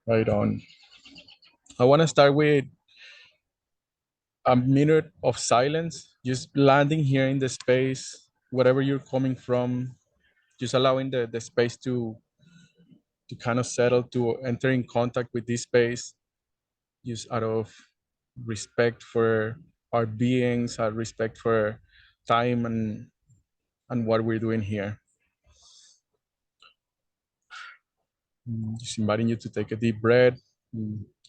Right on. I want to start with a minute of silence, just landing here in the space, wherever you're coming from, just allowing the space to kind of settle, to enter in contact with this space, just out of respect for our beings, our respect for time and what we're doing here. Just inviting you to take a deep breath,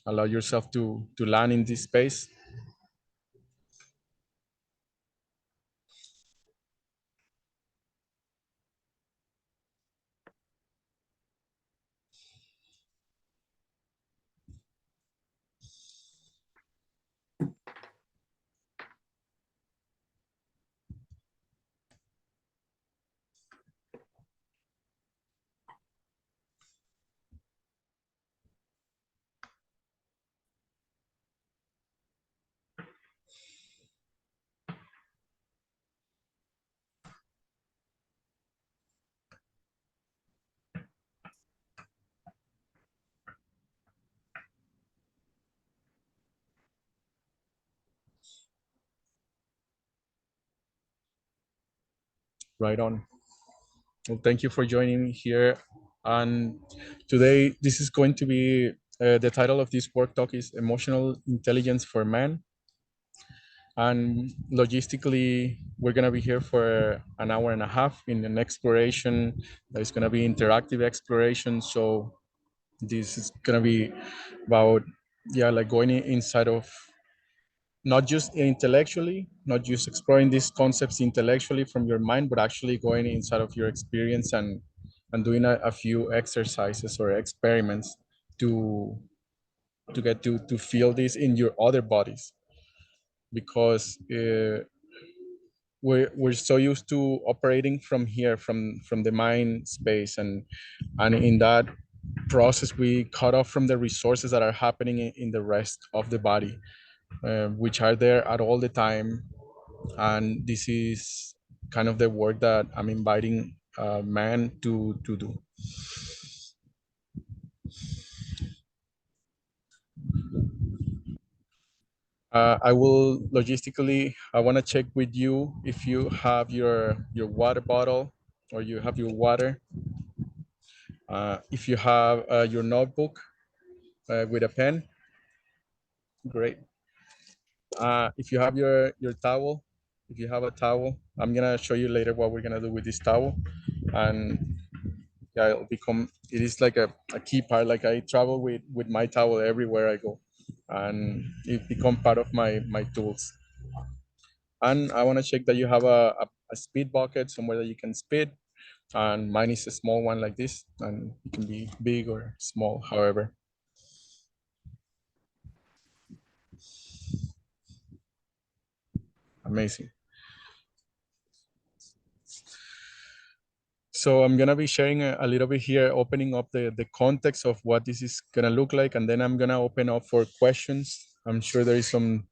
allow yourself to land in this space. Right on. Well, thank you for joining me here. And today, this is going to be the title of this work talk is Emotional Intelligence for Man. And logistically, we're going to be here for an hour and a half in an exploration that is going to be interactive exploration. So this is going to be about, yeah, like going inside of not just intellectually, not just exploring these concepts intellectually from your mind, but actually going inside of your experience and doing a few exercises or experiments to get to feel this in your other bodies, because we're so used to operating from here, from the mind space, and in that process we cut off from the resources that are happening in the rest of the body, which are there at all the time. And this is kind of the work that I'm inviting man to do. I will logistically, I want to check with you if you have your water bottle or you have your water. If you have your notebook with a pen, great. If you have your towel, if you have a towel, I'm gonna show you later what we're gonna do with this towel. And yeah, it'll become, it is like a key part. Like I travel with my towel everywhere I go, and it become part of my tools. And I want to check that you have a speed bucket somewhere that you can speed. And mine is a small one like this, and it can be big or small, however. Amazing. So I'm gonna be sharing a little bit here, opening up the context of what this is gonna look like, and then I'm gonna open up for questions. I'm sure there is some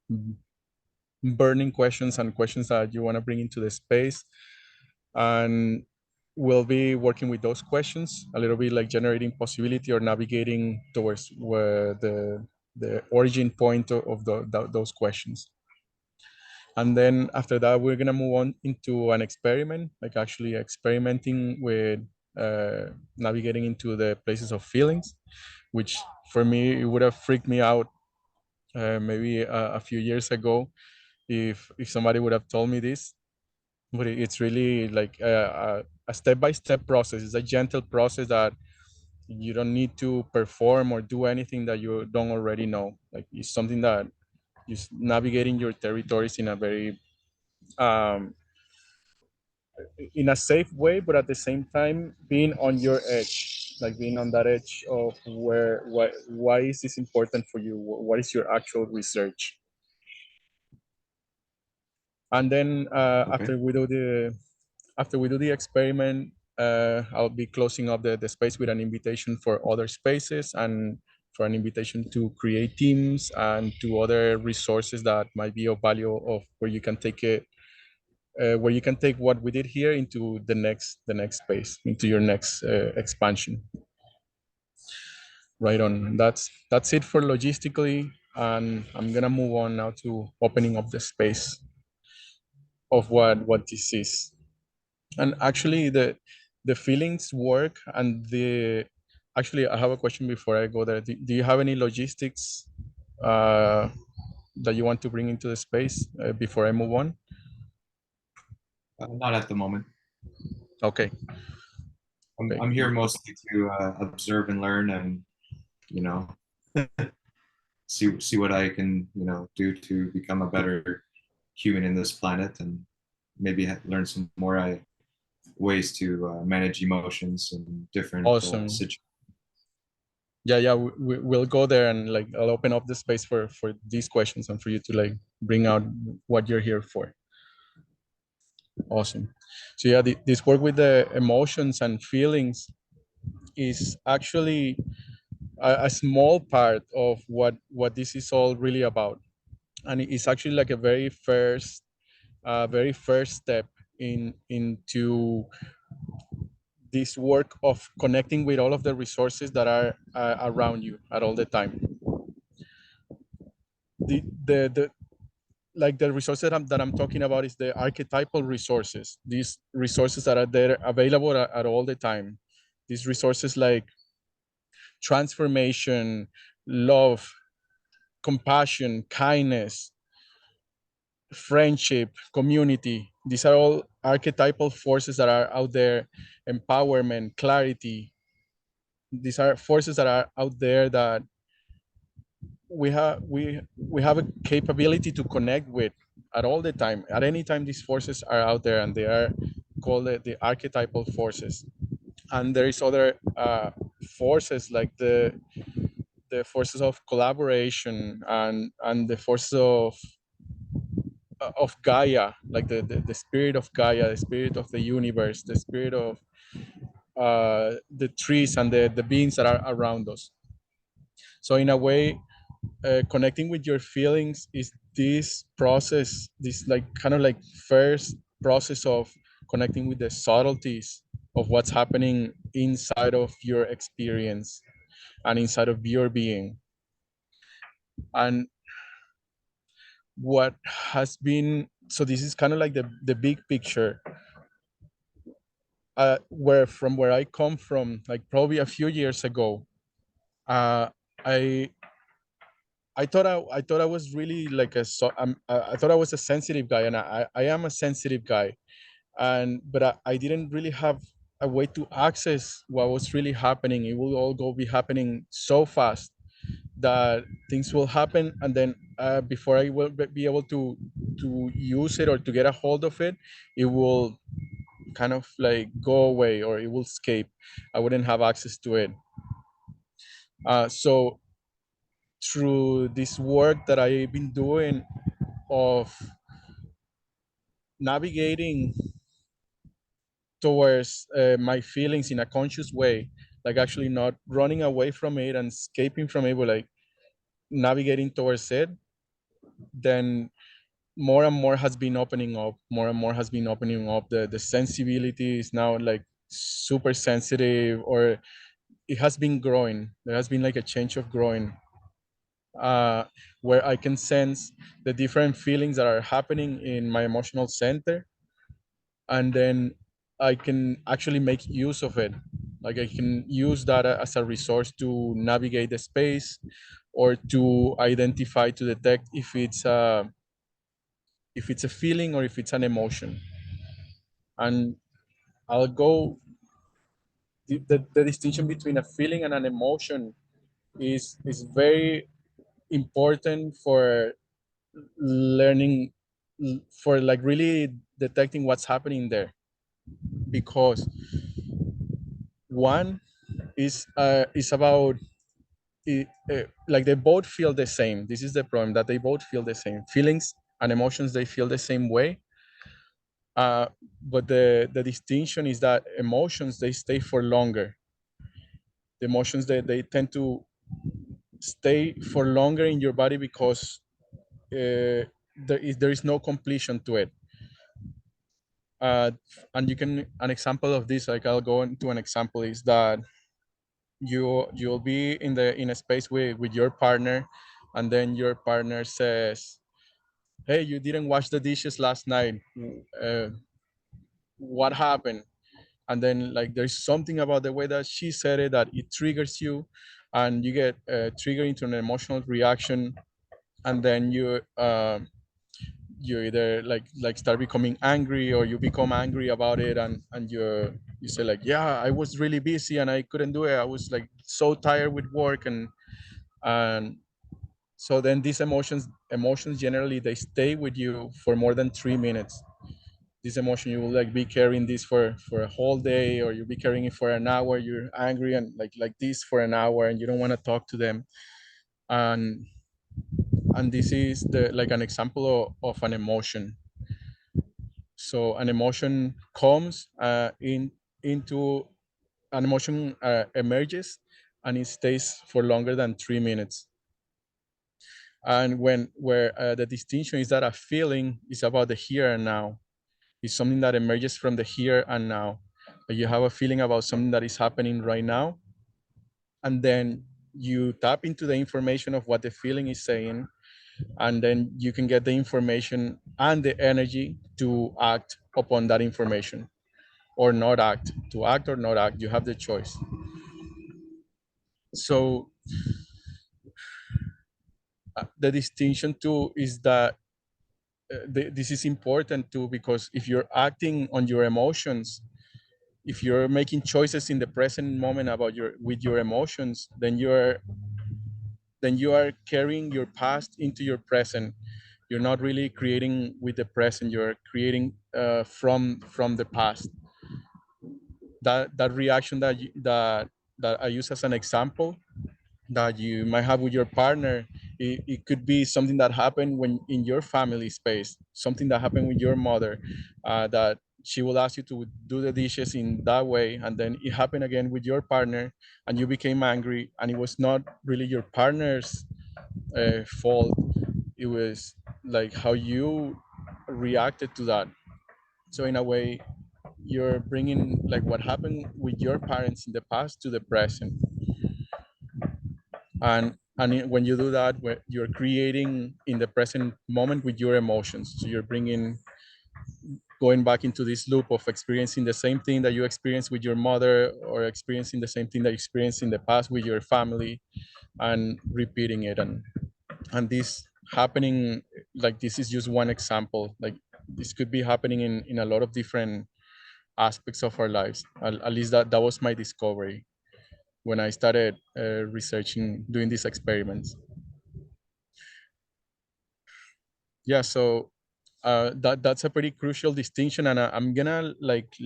burning questions and questions that you want to bring into the space, and we'll be working with those questions a little bit, like generating possibility or navigating towards where the origin point of those questions. And then after that, we're gonna move on into an experiment, like actually experimenting with navigating into the places of feelings, which for me, it would have freaked me out maybe a few years ago if somebody would have told me this. But it's really like a step-by-step process. It's a gentle process that you don't need to perform or do anything that you don't already know. Like it's something that is navigating your territories in a very in a safe way, but at the same time being on your edge, like being on that edge of why is this important for you? What is your actual research? And then Okay. after we do the experiment, I'll be closing up the space with an invitation for other spaces and for an invitation to create teams and to other resources that might be of value, of where you can take it, where you can take what we did here into the next space, into your next expansion. Right on. That's it for logistically, and I'm gonna move on now to opening up the space of what this is. And actually, the feelings work, and the actually, I have a question before I go there. Do you have any logistics that you want to bring into the space before I move on? Not at the moment. Okay. Okay. I'm here mostly to observe and learn, and you know, see what I can do to become a better human in this planet, and maybe learn some more ways to manage emotions in different Awesome. situations. Yeah, we'll go there, and like I'll open up the space for these questions and for you to like bring out what you're here for. Awesome. So yeah, this work with the emotions and feelings is actually a small part of what this is all really about, and it's actually like a very first step into this work of connecting with all of the resources that are around you at all the time. The like the resources that I'm talking about is the archetypal resources. These resources that are there available at all the time. These resources like transformation, love, compassion, kindness, friendship, community. These are all archetypal forces that are out there. Empowerment, clarity. These are forces that are out there that we have a capability to connect with at all the time. At any time, these forces are out there, and they are called the archetypal forces. And there is other forces like the forces of collaboration and the forces of Gaia, like the spirit of Gaia, the spirit of the universe, the spirit of the trees and the beings that are around us. So in a way, connecting with your feelings is this process, this like kind of like first process of connecting with the subtleties of what's happening inside of your experience and inside of your being. And what has been, so this is kind of like the big picture, where from where I come from, like probably a few years ago, uh, I I thought I was really like I thought I was a sensitive guy, and I am a sensitive guy, and but I didn't really have a way to access what was really happening. It will all go be happening so fast that things will happen, and then before I will be able to use it or to get a hold of it, it will kind of like go away or it will escape. I wouldn't have access to it. So through this work that I've been doing of navigating towards my feelings in a conscious way, like actually not running away from it and escaping from it, but like navigating towards it, then more and more has been opening up. More and more has been opening up. The sensibility is now like super sensitive, or it has been growing. There has been like a change of growing, uh, where I can sense the different feelings that are happening in my emotional center, and then I can actually make use of it. Like I can use that as a resource to navigate the space, or to identify, to detect if it's a feeling or if it's an emotion. And I'll go the distinction between a feeling and an emotion is very important for learning, for like really detecting what's happening there, because one is about like they both feel the same. This is the problem, that they both feel the same feelings and emotions. They feel the same way, but the distinction is that emotions, they stay for longer. The emotions, they tend to stay for longer in your body because there is no completion to it. uh, and you can, an example of this, like I'll go into an example, is that you'll be in a space with your partner, and then your partner says, hey, you didn't wash the dishes last night. What happened? And then like there's something about the way that she said it that it triggers you, and you get triggered into an emotional reaction, and then you either like start becoming angry, or you become angry about it, and you say like, yeah, I was really busy and I couldn't do it, I was like so tired with work. And so then these emotions generally they stay with you for more than 3 minutes. This emotion, you will like be carrying this for a whole day, or you'll be carrying it for an hour. You're angry and like this for an hour, and you don't want to talk to them. And and this is the like an example of an emotion. So an emotion comes into an emotion emerges, and it stays for longer than 3 minutes. And when where the distinction is that a feeling is about the here and now. It's something that emerges from the here and now. You have a feeling about something that is happening right now, and then you tap into the information of what the feeling is saying, and then you can get the information and the energy to act upon that information, or not act. To act or not act, you have the choice. So the distinction too is that this is important too, because if you're acting on your emotions, if you're making choices in the present moment about your with your emotions, then you are carrying your past into your present. You're not really creating with the present, you're creating from the past. That reaction that I use as an example, that you might have with your partner, it could be something that happened when in your family space, something that happened with your mother, that she will ask you to do the dishes in that way, and then it happened again with your partner, and you became angry, and it was not really your partner's fault. It was like how you reacted to that. So in a way, you're bringing like what happened with your parents in the past to the present. When you do that, you're creating in the present moment with your emotions. So you're bringing going back into this loop of experiencing the same thing that you experienced with your mother, or experiencing the same thing that you experienced in the past with your family, and repeating it. And this happening, like this is just one example. Like this could be happening in a lot of different aspects of our lives. At least that was my discovery when I started researching, doing these experiments. Yeah, so that's a pretty crucial distinction, and I'm gonna like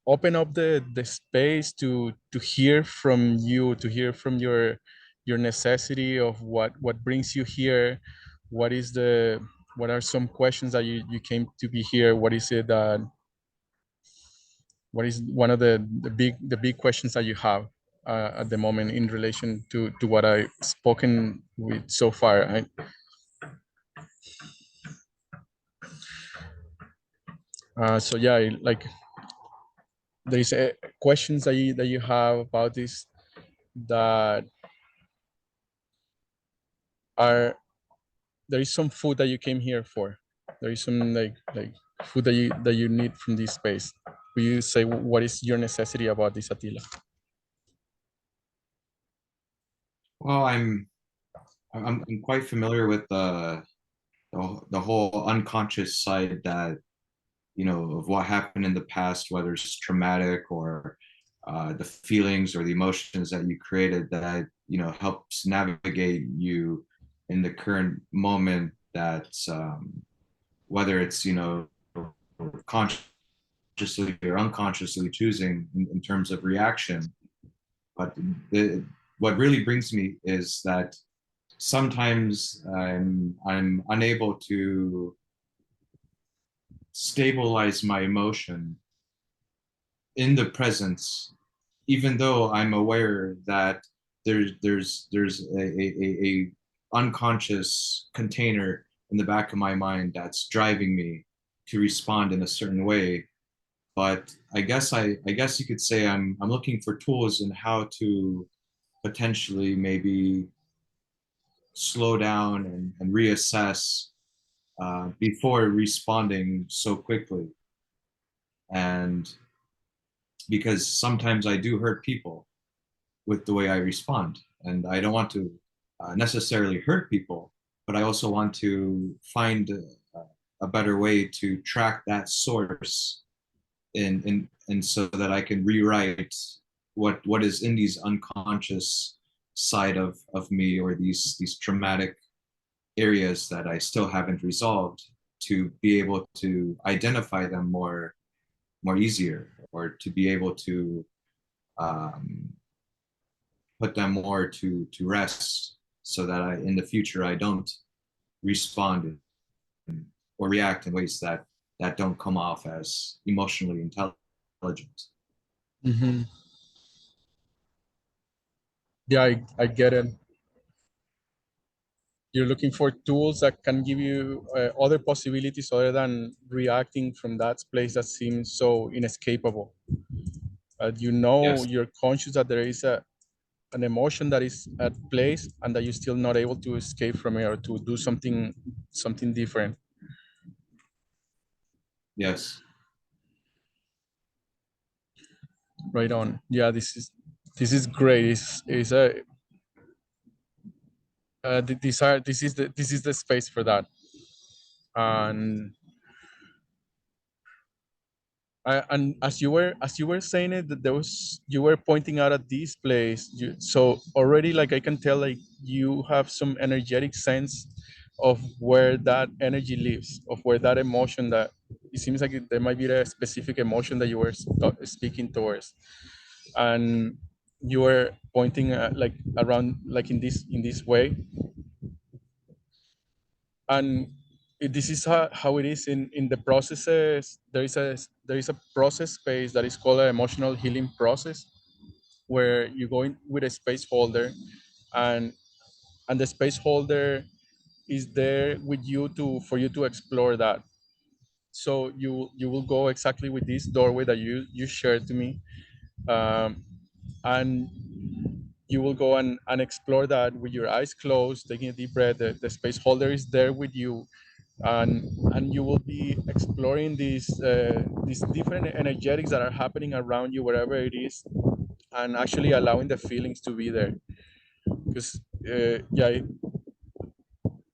open up the space to hear from you, to hear from your necessity of what brings you here. What is the what are some questions that you came to be here? What is it that what is one of the big questions that you have at the moment in relation to what I've spoken with so far? So yeah, like there is questions that you have about this, that are there is some food that you came here for. There is some like food that you need from this space. Will you say what is your necessity about this, Attila? Well, I'm quite familiar with the whole unconscious side, that of what happened in the past, whether it's traumatic or the feelings or the emotions that you created, that helps navigate you in the current moment. That's whether it's consciously or unconsciously choosing in terms of reaction. But what really brings me is that sometimes I'm unable to stabilize my emotion in the presence, even though I'm aware that there's a unconscious container in the back of my mind that's driving me to respond in a certain way. but I guess you could say I'm looking for tools in how to potentially maybe slow down and reassess before responding so quickly. And because sometimes I do hurt people with the way I respond, and I don't want to necessarily hurt people, but I also want to find a better way to track that source and so that I can rewrite what is in these unconscious side of me, or these traumatic areas that I still haven't resolved, to be able to identify them more easier, or to be able to um, put them more to rest, so that in the future I don't respond or react in ways that don't come off as emotionally intelligent. Mm-hmm. Yeah, I get it. You're looking for tools that can give you other possibilities other than reacting from that place that seems so inescapable. You know, Yes, you're conscious that there is an emotion that is at place and that you're still not able to escape from it or to do something different. yes, Right on. Yeah, this is great. Is a this is the space for that. And and as you were saying it, that there was you were pointing out at this place. So already, like I can tell, like you have some energetic sense of where that energy lives, of where that emotion that it seems like there might be a specific emotion that you were speaking towards, and you were pointing like around like in this way, and this is how it is in the processes. There is a process space that is called an emotional healing process, where you go in with a space holder, and the space holder is there with you to for you to explore that. So you will go exactly with this doorway that you shared to me, um, and you will go and explore that with your eyes closed, taking a deep breath. The space holder is there with you, and you will be exploring these different energetics that are happening around you wherever it is, and actually allowing the feelings to be there, because yeah,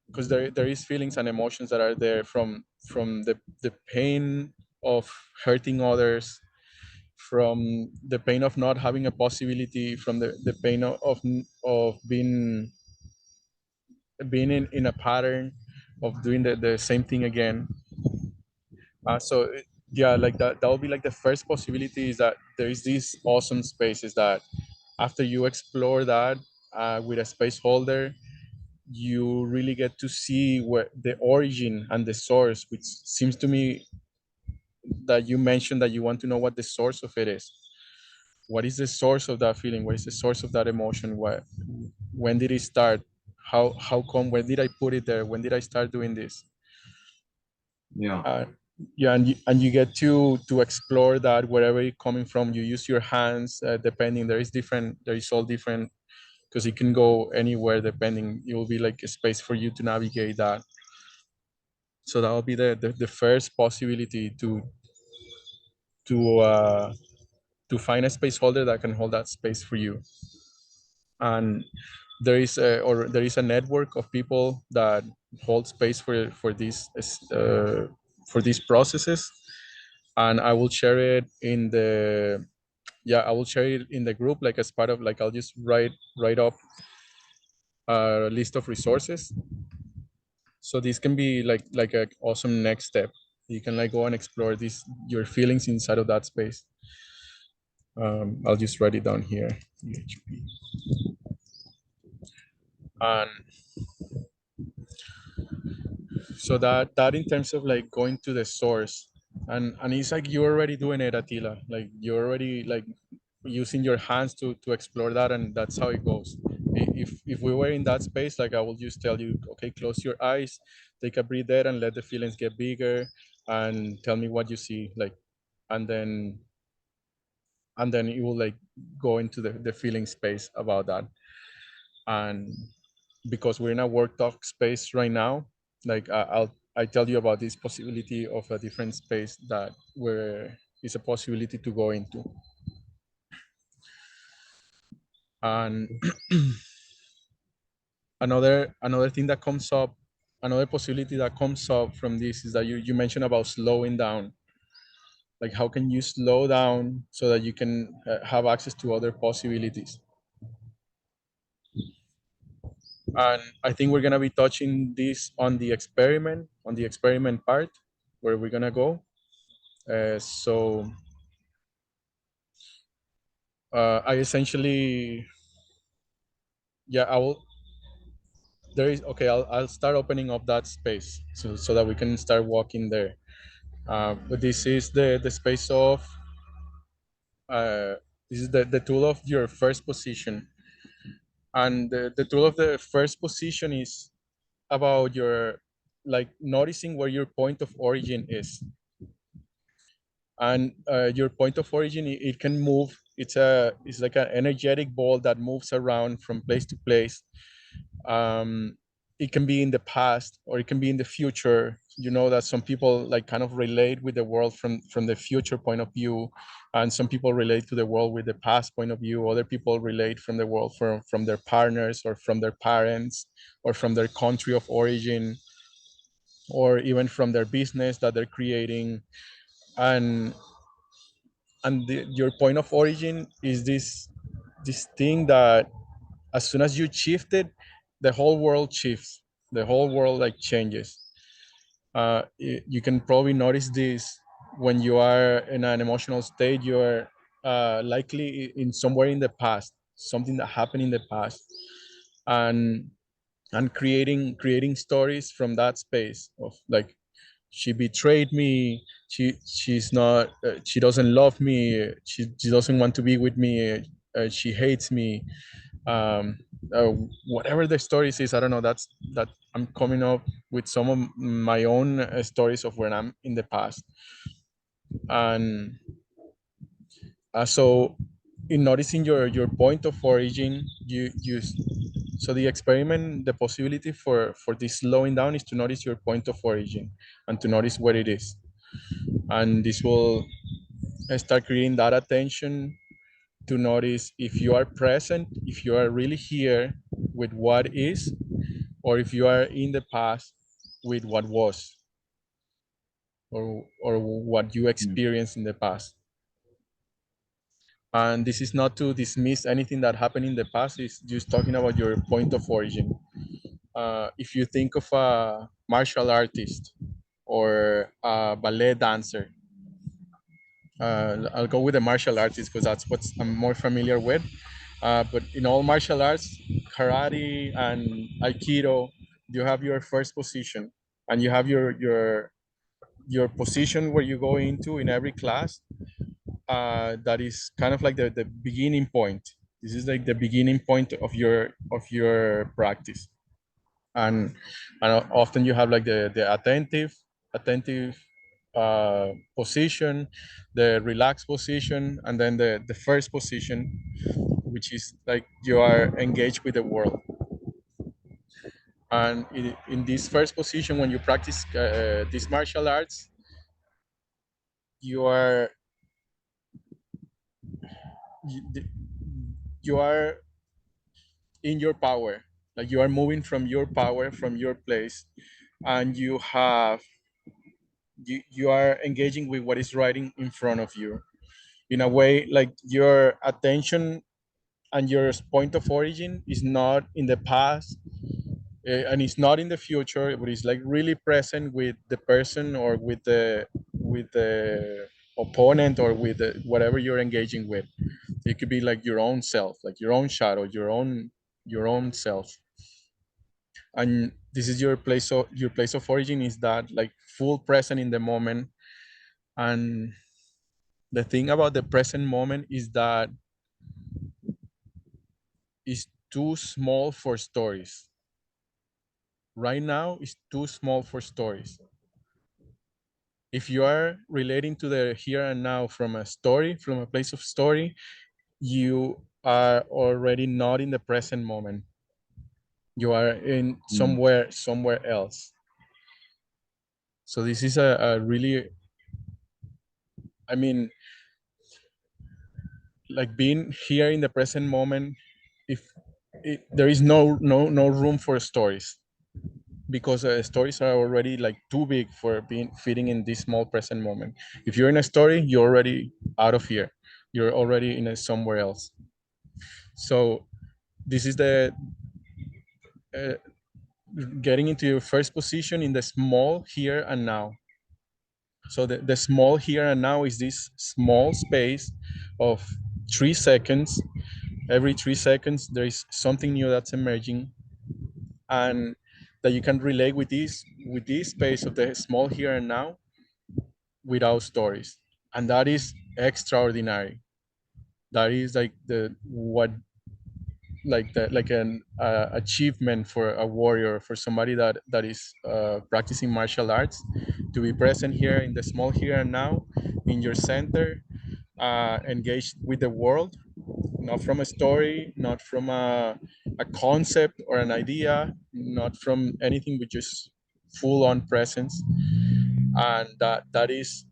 because there is feelings and emotions that are there from the pain of hurting others, from the pain of not having a possibility, from the pain of being in a pattern of doing the same thing again. Yeah, like that will be like the first possibility, is that there is these awesome spaces that after you explore that with a space holder, you really get to see where the origin and the source, which seems to me that you mentioned that you want to know what the source of it is. What is the source of that feeling? What is the source of that emotion? When did it start? How come? When did I put it there? When did I start doing this? yeah, uh, yeah, and you get to explore that wherever it's coming from. You use your hands, depending. There is all different, because it can go anywhere depending. It will be like a space for you to navigate that. So that will be the first possibility to uh, to find a space holder that can hold that space for you. And there is a network of people that hold space for these processes, and I will share it in the yeah, I will share it in the group, like as part of, like, I'll just write up a list of resources. So this can be like an awesome next step. You can like go and explore this your feelings inside of that space. I'll just write it down here. EHP. And so that in terms of like going to the source, and it's like you're already doing it, Attila. Like you're already like using your hands to explore that, and that's how it goes. If we were in that space, like I will just tell you, okay, close your eyes, take a breath there, and let the feelings get bigger, and tell me what you see. Like and then it will like go into the feeling space about that. And because we're in a work talk space right now, like I tell you about this possibility of a different space that where is a possibility to go into. And another thing that comes up, another possibility that comes up from this is that you mentioned about slowing down. Like how can you slow down so that you can have access to other possibilities? And I think we're gonna be touching this on the experiment part, where we're gonna go. So I essentially, yeah, I will. There is okay. I'll start opening up that space so that we can start walking there. But this is the space of this is the tool of your first position, and the tool of the first position is about your like noticing where your point of origin is. And your point of origin, it can move. It's like an energetic ball that moves around from place to place. um, it can be in the past or it can be in the future. You know that some people like kind of relate with the world from the future point of view, and some people relate to the world with the past point of view. Other people relate from the world from their partners or from their parents or from their country of origin, or even from their business that they're creating. and your point of origin is this thing that as soon as you shift it, the whole world shifts. The whole world like changes. You can probably notice this when you are in an emotional state. You are likely in somewhere in the past, something that happened in the past, and creating stories from that space of like, she betrayed me, she's not she doesn't love me, she doesn't want to be with me, she hates me. um uh, Whatever the stories is, I don't know. That I'm coming up with some of my own stories of when I'm in the past. And so in noticing your point of origin, so the experiment, the possibility for this slowing down is to notice your point of origin and to notice where it is. And this will start creating that attention to notice if you are present, if you are really here with what is, or if you are in the past with what was, or what you Mm. experienced in the past. And this is not to dismiss anything that happened in the past. It's just talking about your point of origin. If you think of a martial artist or a ballet dancer, I'll go with the martial artist because that's what I'm more familiar with. But in all martial arts, karate and aikido, you have your first position, and you have your position where you go into in every class. That is kind of like the beginning point. This is like the beginning point of your practice. and often you have like the attentive position, the relaxed position, and then the first position, which is like you are engaged with the world. And in this first position, when you practice these martial arts, you are you, you are in your power. Like you are moving from your power, from your place, and you are engaging with what is right in front of you. In a way, like your attention and your point of origin is not in the past, and it's not in the future, but it's like really present with the person, or with the opponent, or with whatever you're engaging with. It could be like your own self, like your own shadow, your own self. And this is your place of origin, is that like full present in the moment. And the thing about the present moment is that it's too small for stories. Right now it's too small for stories. If you are relating to the here and now from a story, from a place of story, you are already not in the present moment. You are in Mm. somewhere else. So this is a really, I mean, like being here in the present moment, if there is no room for stories, because stories are already like too big for being fitting in this small present moment. If you're in a story, you're already out of here. You're already in a somewhere else. So this is the uh, getting into your first position in the small here and now. So the small here and now is this small space of 3 seconds. Every 3 seconds, there is something new that's emerging, and that you can relate with this space of the small here and now without stories, and that is extraordinary. That is like the what like an achievement for a warrior, for somebody that is practicing martial arts, to be present here in the small here and now, in your center, engaged with the world, not from a story, not from a concept or an idea, not from anything, but just full on presence. And that is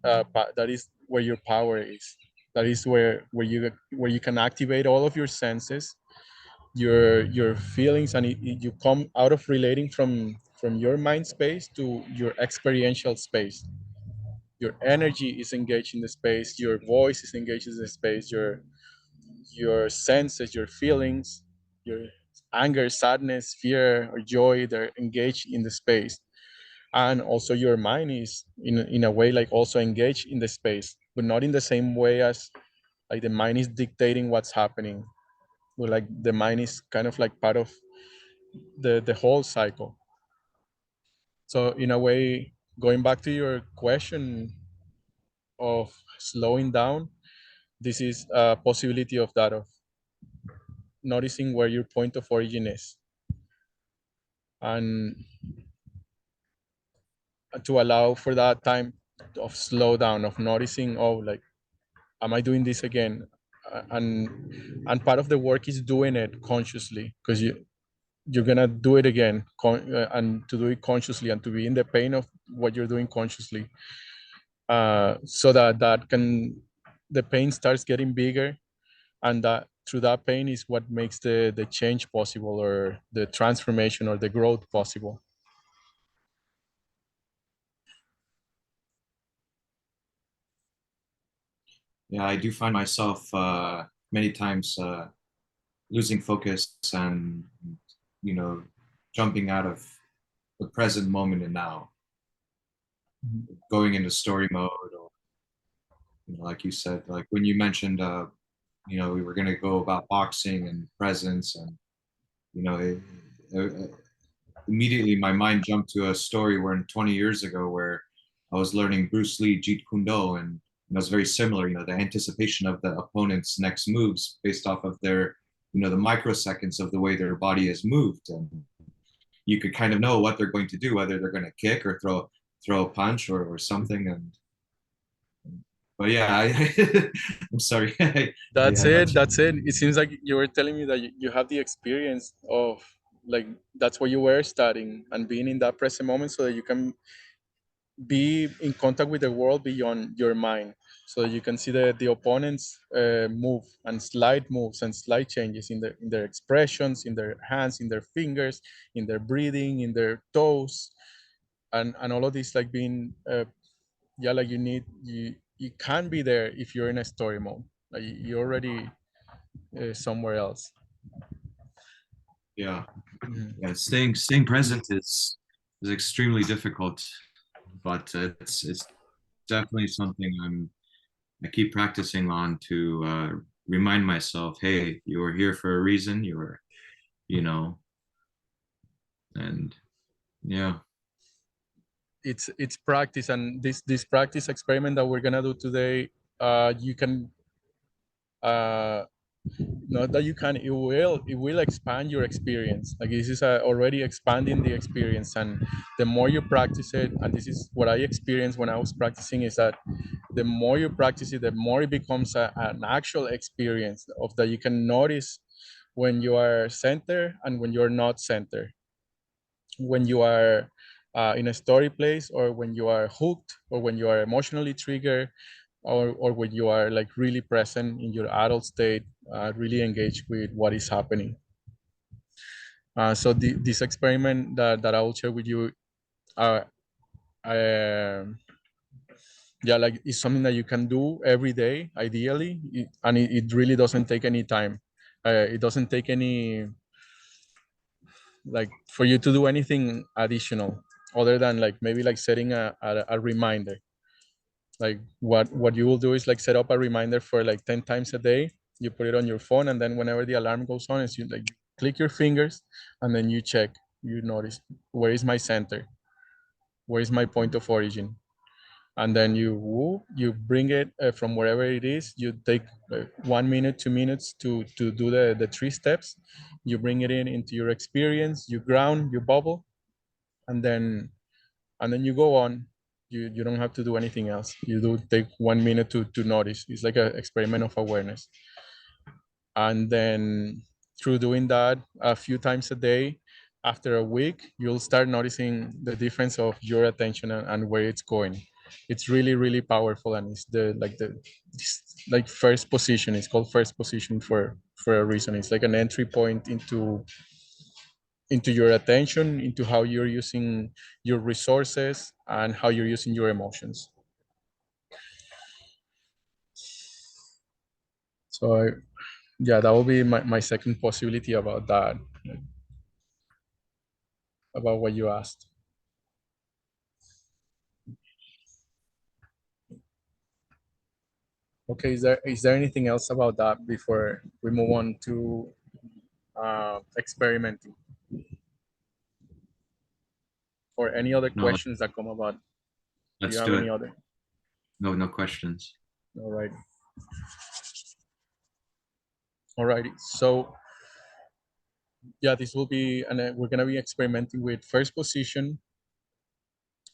where your power is. That is where you can activate all of your senses, your feelings, and you come out of relating from your mind space to your experiential space. Your energy is engaged in the space, your voice is engaged in the space, your senses, your feelings, your anger, sadness, fear, or joy, they're engaged in the space. And also your mind is in a way like also engaged in the space, but not in the same way as like the mind is dictating what's happening. But like the mind is kind of like part of the whole cycle. So in a way, going back to your question of slowing down, this is a possibility of that, of noticing where your point of origin is, and to allow for that time of slowdown, of noticing, oh, like, am I doing this again? And part of the work is doing it consciously, because you're gonna do it again, and to do it consciously, and to be in the pain of what you're doing consciously, so that can, the pain starts getting bigger, and that through that pain is what makes the change possible, or the transformation or the growth possible. Yeah, I do find myself many times losing focus and, you know, jumping out of the present moment and now, going into story mode, or, you know, like you said, like when you mentioned, you know, we were going to go about boxing and presence, and, you know, it, immediately my mind jumped to a story where 20 years ago where I was learning Bruce Lee Jeet Kune Do, and it was very similar, you know, the anticipation of the opponent's next moves based off of their, you know, the microseconds of the way their body is moved. And you could kind of know what they're going to do, whether they're going to kick or throw a punch or something. And but yeah, I'm sorry. That's I it. let you. That's it. It seems like you were telling me that you have the experience of, like, that's what you were studying, and being in that present moment, so that you can be in contact with the world beyond your mind, so that you can see the opponents move, and slight moves and slight changes in their expressions, in their hands, in their fingers, in their breathing, in their toes, and all of this, like being yeah, like you can't be there if you're in a story mode. Like you're already somewhere else. Yeah, Mhm. yeah. Staying present is extremely difficult, but it's definitely something I keep practicing on to remind myself, hey, you were here for a reason. You were, you know, and yeah, It's practice, and this practice experiment that we're gonna do today, you can uh, Not that you can, it will expand your experience. Like this is already expanding the experience, and the more you practice it, and this is what I experienced when I was practicing, is that the more you practice it, the more it becomes an actual experience of that you can notice when you are center and when you're not center, when you are in a story place, or when you are hooked, or when you are emotionally triggered, or when you are like really present in your adult state, really engaged with what is happening. So this experiment that I will share with you, uh, yeah, like it's something that you can do every day, ideally, and it really doesn't take any time. It doesn't take any, like, for you to do anything additional other than like maybe like setting a reminder. Like what you will do is like set up a reminder for like 10 times a day. You put it on your phone, and then whenever the alarm goes on, it's you like click your fingers, and then you check, you notice, where is my center, where is my point of origin, and then you bring it from wherever it is. You take 1 minute, 2 minutes to do the 3 steps. You bring it in into your experience, you ground, you bubble, and then you go on. You don't have to do anything else. You do take 1 minute to notice. It's like an experiment of awareness. And then through doing that a few times a day, after a week, you'll start noticing the difference of your attention and where it's going. It's really, really powerful, and it's like first position. It's called first position for a reason. It's like an entry point into your attention, into how you're using your resources and how you're using your emotions. So yeah, that will be my second possibility about that, about what you asked. Okay, is there anything else about that before we move on to experimenting, or any other No, questions that come about? Do you let's have do any it. other? No, no questions. All right. All righty. So yeah, this will be, and we're gonna be experimenting with first position.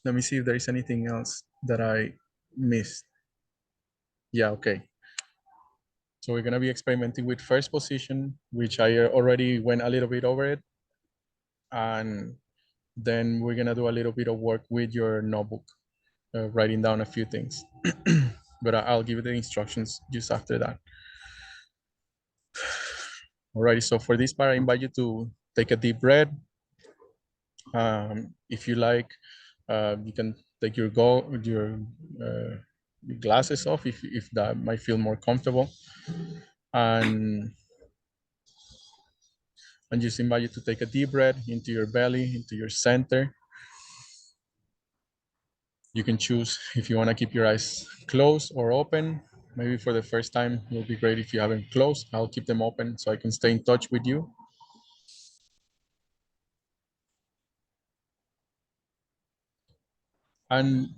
Let me see if there is anything else that I missed. Yeah, okay. So we're gonna be experimenting with first position, which I already went a little bit over it. And then we're gonna do a little bit of work with your notebook, writing down a few things. But I'll give you the instructions just after that. Alrighty, so for this part, I invite you to take a deep breath. If you like, you can take your glasses off if that might feel more comfortable. And just invite you to take a deep breath into your belly, into your center. You can choose if you want to keep your eyes closed or open. Maybe for the first time, it will be great if you haven't closed. I'll keep them open so I can stay in touch with you. And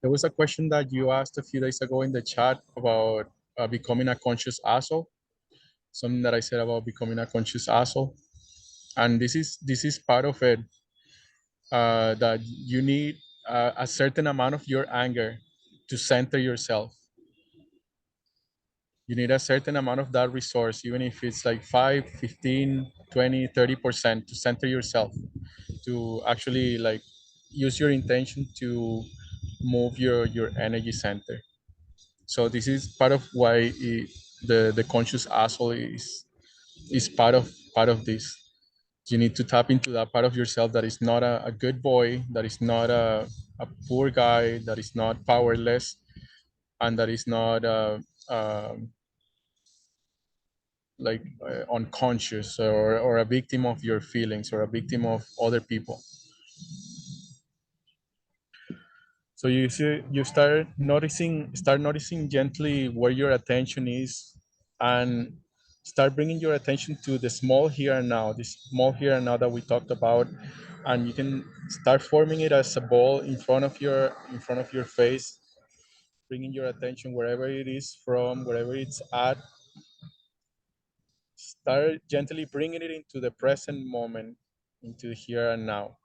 there was a question that you asked a few days ago in the chat about becoming a conscious asshole. Something that I said about becoming a conscious asshole. And this is part of it, that you need a certain amount of your anger to center yourself. You need a certain amount of that resource, even if it's like 5, 15, 20, 30% to center yourself, to actually like use your intention to move your energy center. So this is part of why the conscious asshole is part of this. You need to tap into that part of yourself that is not a good boy, that is not a poor guy, that is not powerless, and that is not like unconscious, or a victim of your feelings, or a victim of other people. So you see, you start noticing gently where your attention is, and start bringing your attention to the small here and now, this small here and now that we talked about. And you can start forming it as a ball in front of your face, bringing your attention wherever it is from, wherever it's at. Start gently bringing it into the present moment, into here and now,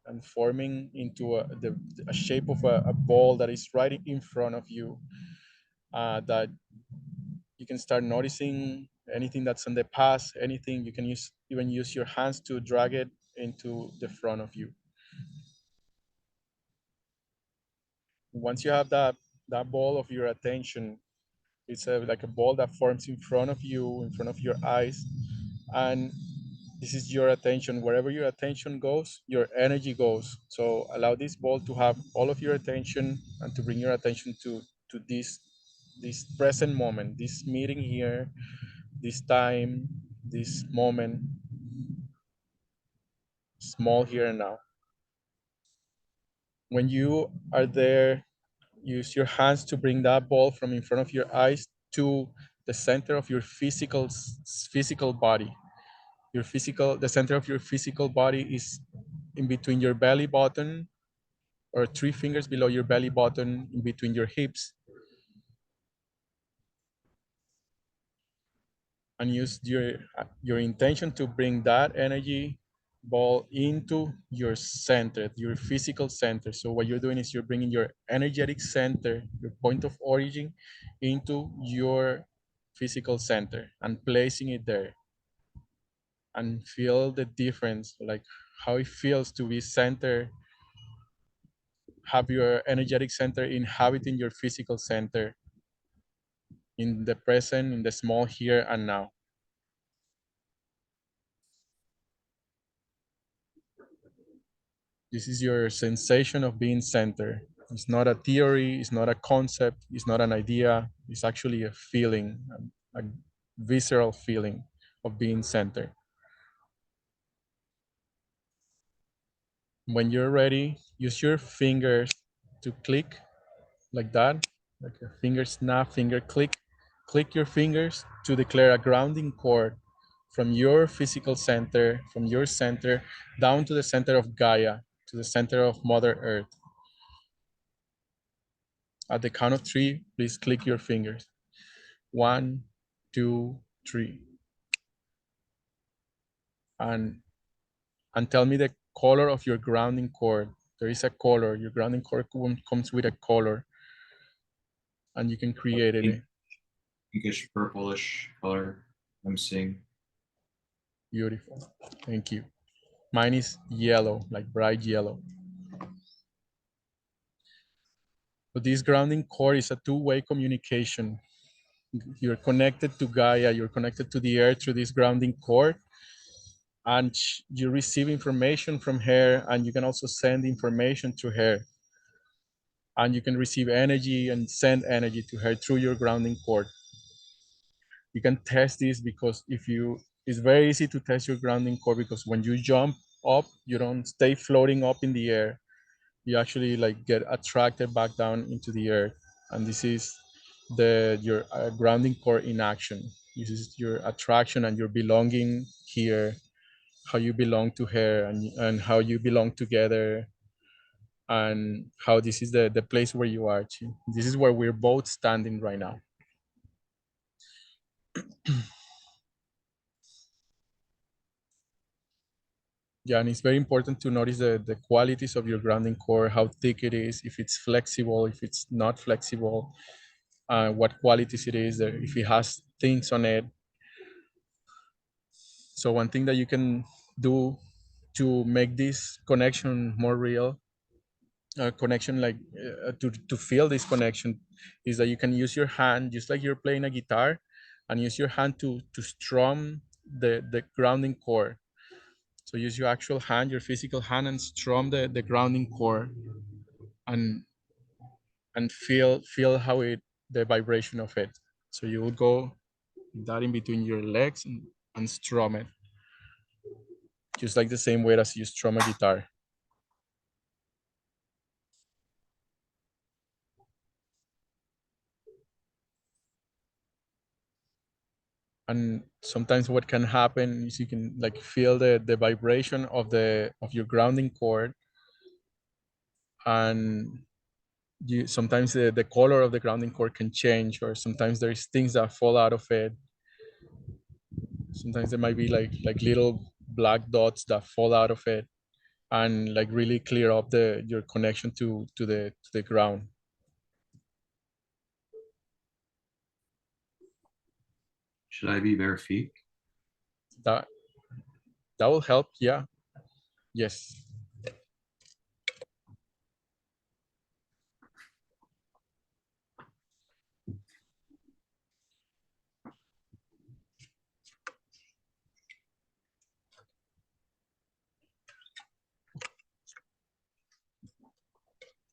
and forming into a shape of a ball that is right in front of you, that you can start noticing anything that's in the past, anything. You can even use your hands to drag it into the front of you. Once you have that ball of your attention, it's like a ball that forms in front of you, in front of your eyes, and this is your attention. Wherever your attention goes, your energy goes. So allow this ball to have all of your attention and to bring your attention to this present moment, this meeting here, this time, this moment, small here and now. When you are there, use your hands to bring that ball from in front of your eyes to the center of your physical body. The center of your physical body is in between your belly button, or 3 fingers below your belly button, in between your hips, and use your intention to bring that energy ball into your center, your physical center. So what you're doing is you're bringing your energetic center, your point of origin, into your physical center and placing it there, and feel the difference, like how it feels to be center, have your energetic center inhabiting your physical center in the present, in the small here and now. This is your sensation of being centered. It's not a theory, it's not a concept, it's not an idea. It's actually a feeling, a visceral feeling of being centered. When you're ready, use your fingers to click like that, like a finger snap, finger click. Click your fingers to declare a grounding cord from your physical center, from your center, down to the center of Gaia, to the center of Mother Earth. At the count of 3, please click your fingers. 1, 2, 3. And tell me the color of your grounding cord. There is a color. Your grounding cord comes with a color, and you can create it. Pinkish purplish color I'm seeing. Beautiful. Thank you. Mine is yellow, like bright yellow. But this grounding cord is a two-way communication. You're connected to Gaia, you're connected to the earth through this grounding cord, and you receive information from her, and you can also send information to her. And you can receive energy and send energy to her through your grounding cord. You can test this because it's very easy to test your grounding cord, because when you jump up, you don't stay floating up in the air. You actually like get attracted back down into the earth. And this is your grounding cord in action. This is your attraction and your belonging here, how you belong to her, and how you belong together, and how this is the place where you are. This is where we're both standing right now. Yeah, and it's very important to notice the qualities of your grounding core, how thick it is, if it's flexible, if it's not flexible, what qualities it is, if it has things on it. So one thing that you can do to make this connection more real, connection like to feel this connection, is that you can use your hand, just like you're playing a guitar, and use your hand to strum the grounding core. So use your actual hand, your physical hand, and strum the grounding core, and feel how the vibration of it. So you will go that in between your legs, and strum it, just like the same way as you strum a guitar. And sometimes what can happen is you can like feel the vibration of your grounding cord, and sometimes the color of the grounding cord can change, or sometimes there's things that fall out of it. Sometimes there might be like little black dots that fall out of it and like really clear up the your connection to the ground. Should I be bare feet? That that will help. Yeah. Yes.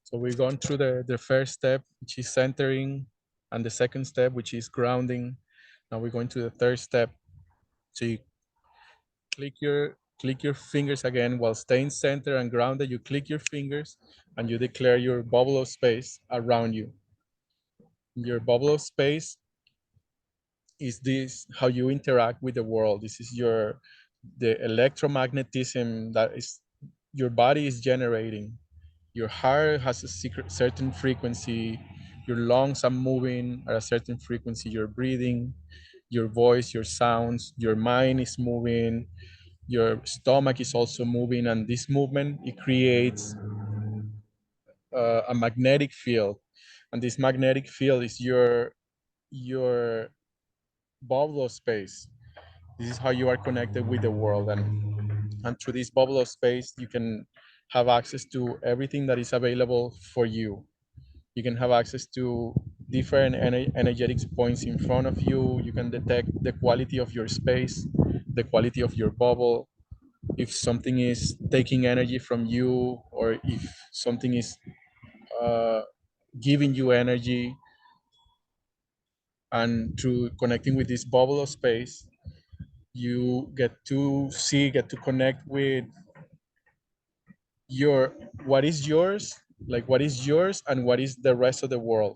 So we've gone through the first step, which is centering, and the second step, which is grounding. Now we're going to the third step. So you click your fingers again while staying centered and grounded. You click your fingers and you declare your bubble of space around you. Your bubble of space is this how you interact with the world. This is your the electromagnetism that is your body is generating. Your heart has a secret certain frequency, your lungs are moving at a certain frequency, you're breathing, your voice, your sounds, your mind is moving, your stomach is also moving, and this movement it creates a magnetic field, and this magnetic field is your bubble of space. This is how you are connected with the world, and through this bubble of space you can have access to everything that is available for you. You can have access to different energetic points in front of you. You can detect the quality of your space, the quality of your bubble, if something is taking energy from you or if something is uh, giving you energy. And through connecting with this bubble of space, you get to connect with your what is yours, like what is yours and what is the rest of the world.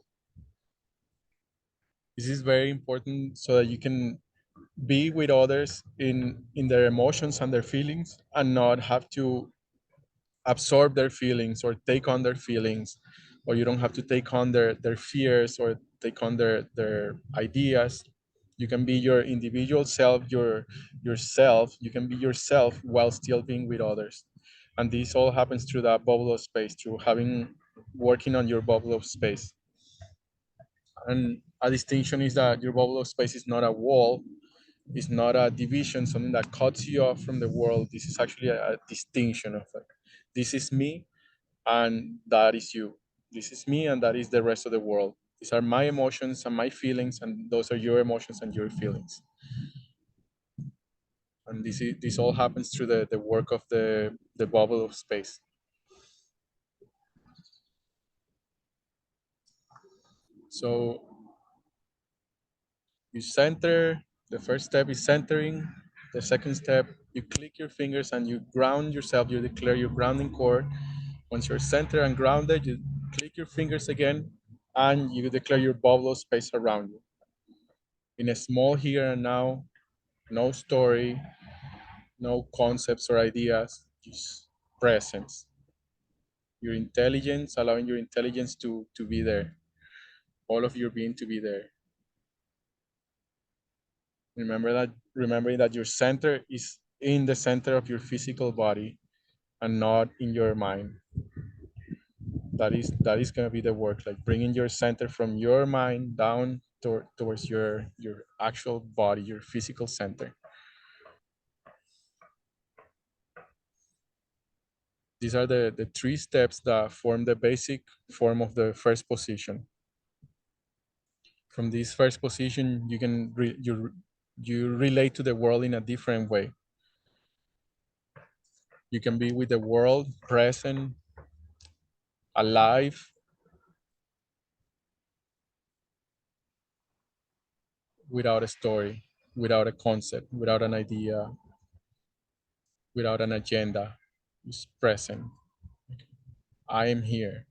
This is very important so that you can be with others in their emotions and their feelings and not have to absorb their feelings or take on their feelings, or you don't have to take on their fears or take on their ideas. You can be your individual self, yourself. You can be yourself while still being with others, and this all happens through that bubble of space, through having working on your bubble of space. And a distinction is that your bubble of space is not a wall, it's not a division, something that cuts you off from the world. This is actually a distinction of it. This is me and that is you. This is me and that is the rest of the world. These are my emotions and my feelings, and those are your emotions and your feelings. And this all happens through the work of the bubble of space. So you center, the first step is centering. The second step, you click your fingers and you ground yourself, you declare your grounding core. Once you're centered and grounded, you click your fingers again and you declare your bubble of space around you. In a small here and now, no story, no concepts or ideas, just presence. Your intelligence, allowing your intelligence to be there, all of your being to be there. Remembering that your center is in the center of your physical body and not in your mind. That is going to be the work, like bringing your center from your mind down towards your actual body, your physical center. These are the three steps that form the basic form of the first position. From this first position, you can you relate to the world in a different way. You can be with the world present, alive, without a story, without a concept, without an idea, without an agenda. Just present. I am here.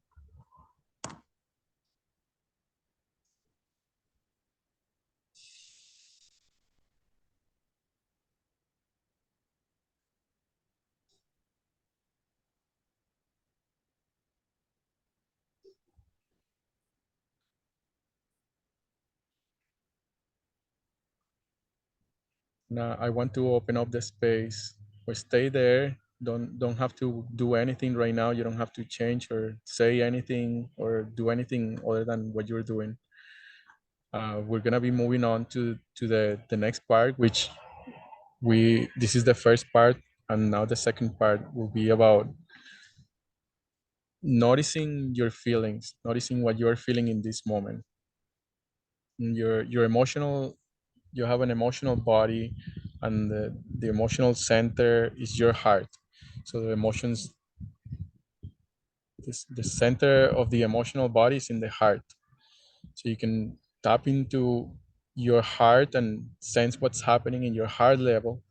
Now I want to open up the space or stay there. Don't have to do anything right now. You don't have to change or say anything or do anything other than what you're doing. We're gonna be moving on to the next part, which we this is the first part, and now the second part will be about noticing your feelings, noticing what you are feeling in this moment. Your emotional, you have an emotional body, and the emotional center is your heart. So the emotions, the center of the emotional body is in the heart. So you can tap into your heart and sense what's happening in your heart level,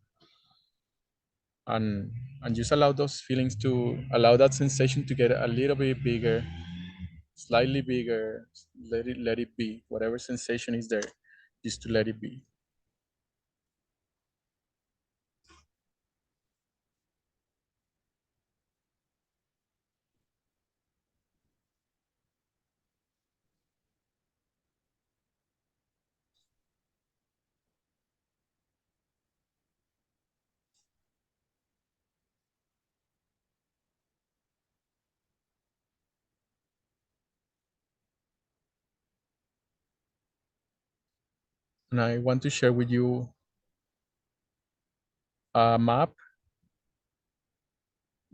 and just allow those feelings to allow that sensation to get a little bit bigger, slightly bigger. Let it be whatever sensation is there, just to let it be. And I want to share with you a map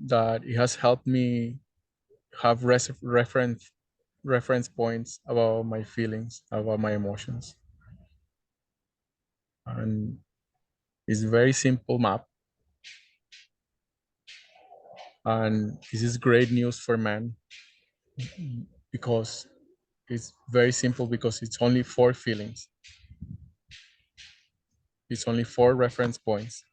that it has helped me have reference points about my feelings, about my emotions. And it's a very simple map, and this is great news for man, because it's very simple, because it's only four feelings, it's only four reference points.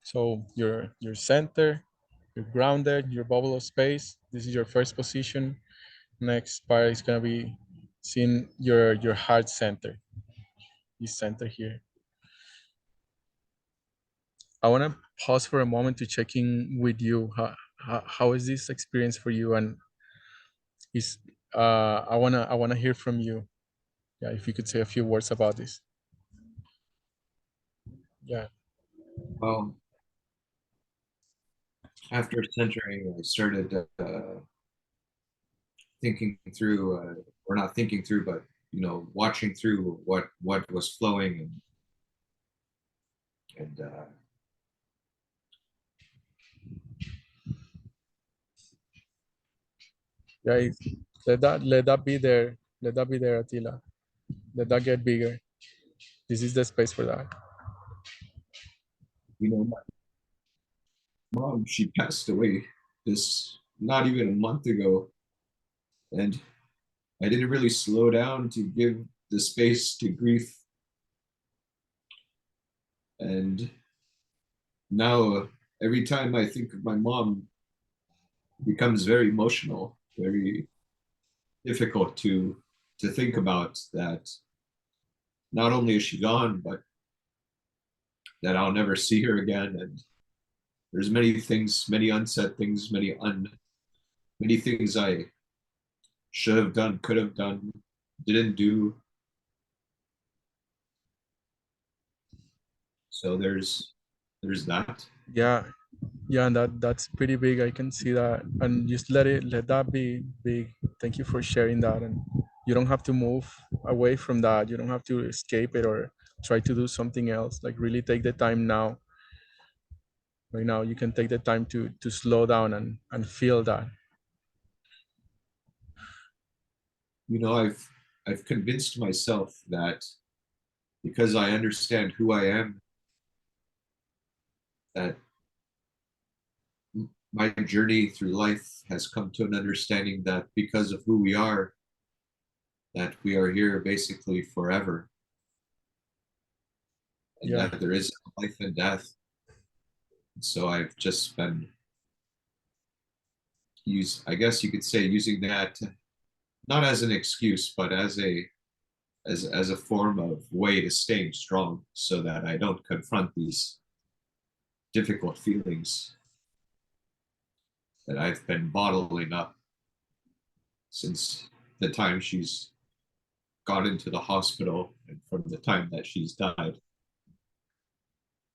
So your center, you're grounded, your bubble of space, this is your first position. Next part is going to be seeing your heart center, this center here. I want to pause for a moment to check in with you. How is this experience for you? And is I wanna hear from you. Yeah, if you could say a few words about this. Yeah, Well, after centering, I started thinking through, or not thinking through, but watching through what was flowing, and yeah. Let that be there. Let that be there, Attila. Let that get bigger. This is the space for that. my mom, she passed away this not even a month ago, and I didn't really slow down to give the space to grief, and now every time I think of my mom, it becomes very emotional, very difficult to think about that. Not only is she gone, but that I'll never see her again. And there's many things, many unsaid things, many things I should have done, could have done, didn't do. So there's that. Yeah, yeah, and that's pretty big. I can see that, and just let that be big. Thank you for sharing that, and you don't have to move away from that. You don't have to escape it or try to do something else. Like really take the time now. Right now, you can take the time to slow down and feel that. I've convinced myself that because I understand who I am, that my journey through life has come to an understanding that because of who we are, that we are here basically forever, and Yeah, that there is life and death. So I've just been I guess you could say, using that not as an excuse, but as a form of way to staying strong, so that I don't confront these difficult feelings that I've been bottling up since the time she's gone into the hospital and from the time that she's died.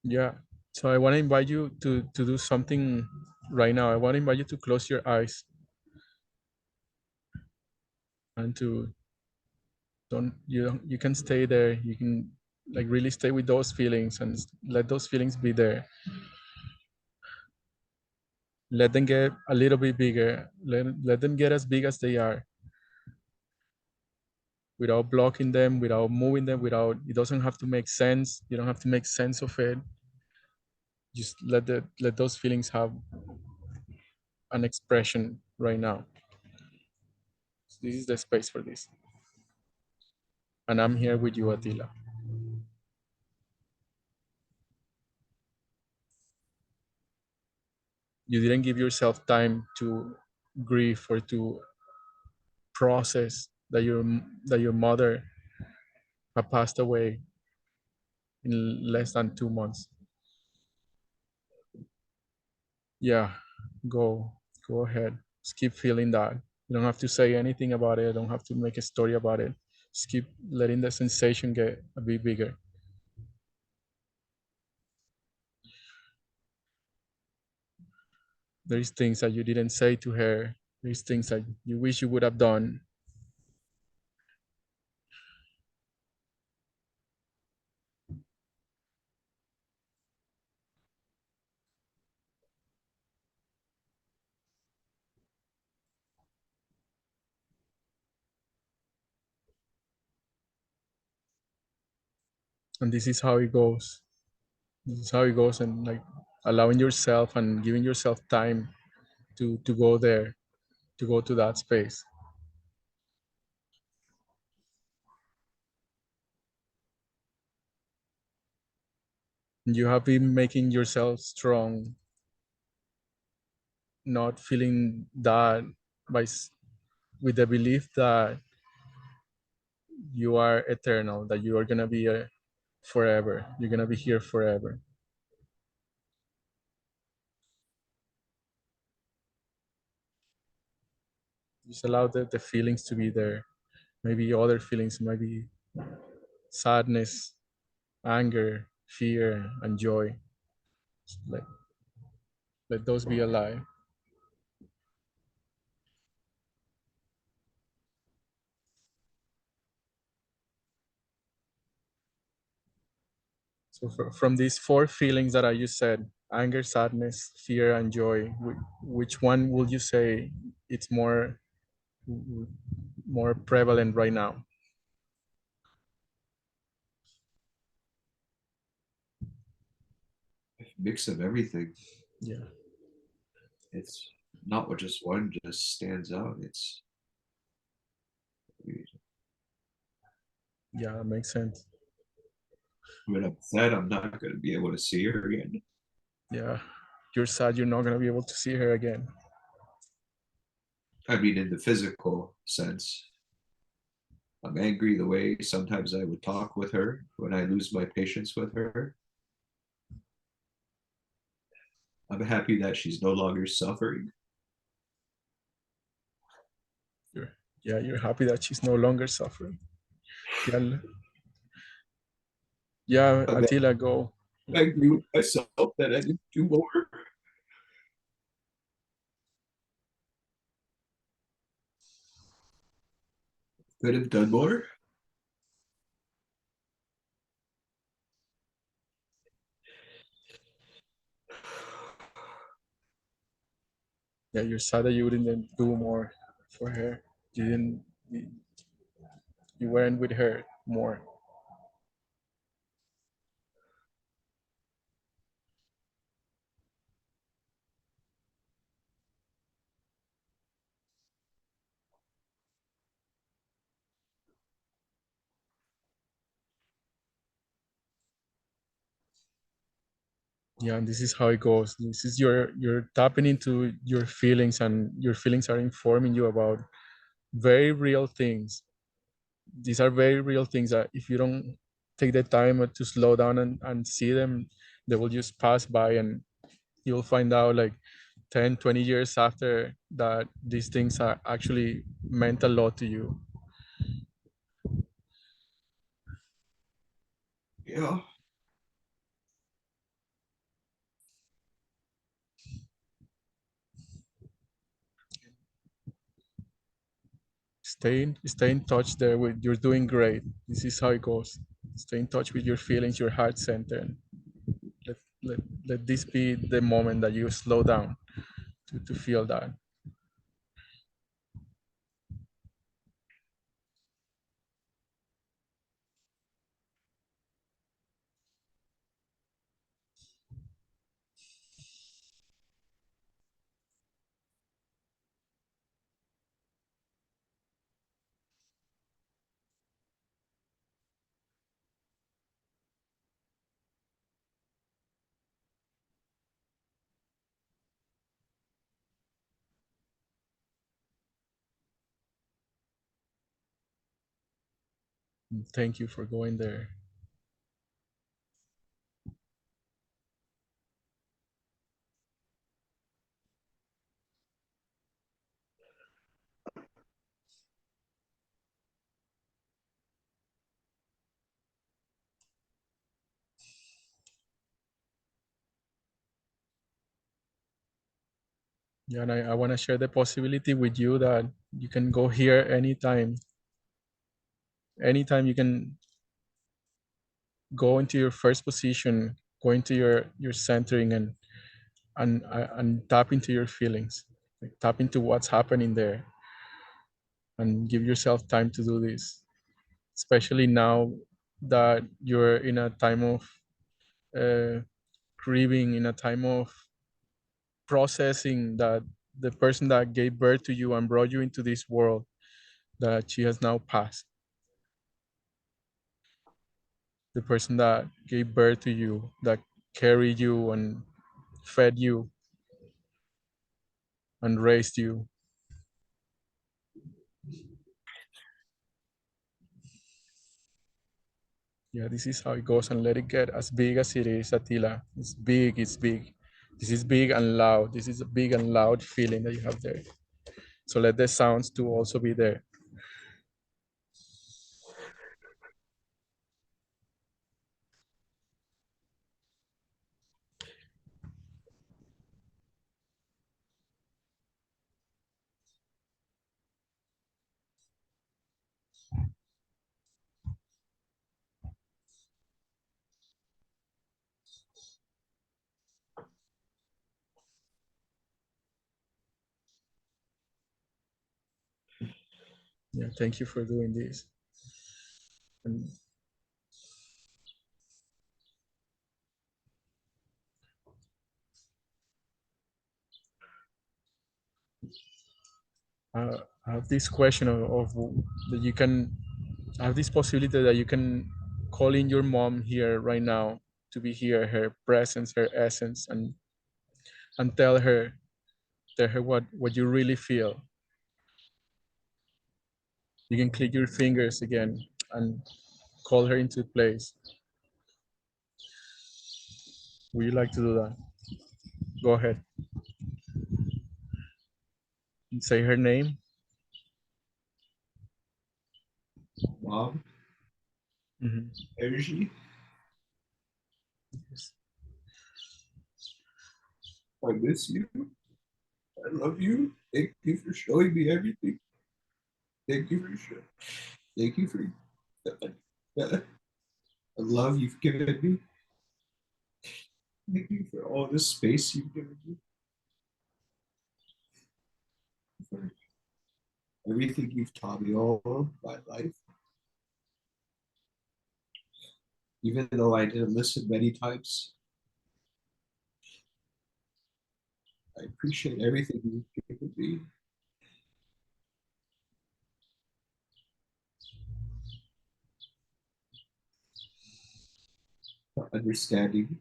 Yeah. So I want to invite you to do something right now. I want to invite you to close your eyes and to you can stay there. You can like really stay with those feelings and let those feelings be there. Let them get a little bit bigger. Let them get as big as they are without blocking them, without moving them, without it doesn't have to make sense. You don't have to make sense of it. Just let those feelings have an expression right now. So this is the space for this. And I'm here with you, Attila. You didn't give yourself time to grieve or to process that your mother had passed away in less than 2 months. Yeah, go go ahead. Just keep feeling that. You don't have to say anything about it. Don't have to make a story about it. Just keep letting the sensation get a bit bigger. There's things that you didn't say to her. There's things that you wish you would have done. And this is how it goes. This is how it goes, and like allowing yourself and giving yourself time to go there, to go to that space. You have been making yourself strong, not feeling that with the belief that you are eternal, that you are gonna be forever. You're gonna be here forever. Just allow the feelings to be there. Maybe other feelings, maybe sadness, anger, fear, and joy. Let, let those be alive. So from these four feelings that I just said, anger, sadness, fear, and joy, which one would you say it's more prevalent right now? Mix of everything. Yeah, It's not what just one just stands out. It's yeah, that makes sense. when I'm sad, I'm not going to be able to see her again. Yeah, you're sad you're not gonna be able to see her again. I mean, in the physical sense, I'm angry the way sometimes I would talk with her when I lose my patience with her. I'm happy that she's no longer suffering. You're, yeah, you're happy that she's no longer suffering. Yeah, yeah, I'm Attila, go. angry with myself that I didn't do more. Could have done more. Yeah, you're sad that you didn't do more for her. You didn't. You weren't with her more. Yeah, and this is how it goes. This is you're tapping into your feelings, and your feelings are informing you about very real things. These are very real things that if you don't take the time to slow down and see them, they will just pass by, and you'll find out like 10, 20 years after that these things are actually meant a lot to you. Yeah. Stay in touch there with, you're doing great. This is how it goes. Stay in touch with your feelings, your heart center. And let, let, let this be the moment that you slow down to feel that. And thank you for going there. Yeah, and I want to share the possibility with you that you can go here anytime. Anytime you can go into your first position, go into your centering and tap into your feelings, like tap into what's happening there, and give yourself time to do this. Especially now that you're in a time of uh, grieving, in a time of processing that the person that gave birth to you and brought you into this world, that she has now passed. The person that gave birth to you, that carried you and fed you and raised you. Yeah, this is how it goes, and let it get as big as it is, Attila. It's big, it's big. This is big and loud. This is a big and loud feeling that you have there. So let the sounds too also be there. Yeah, thank you for doing this. And I have this question of that you can, I have this possibility that you can call in your mom here right now to be here, her presence, her essence, and tell her what you really feel. You can click your fingers again and call her into place. Would you like to do that? Go ahead and say her name. Mom, Mhm. energy. I miss you. I love you. Thank you for showing me everything. Thank you for showing. Thank you for the love you've given me. Thank you for all this space you've given me. For everything you've taught me all of my life. Even though I didn't listen many times, I appreciate everything you've given me. For understanding,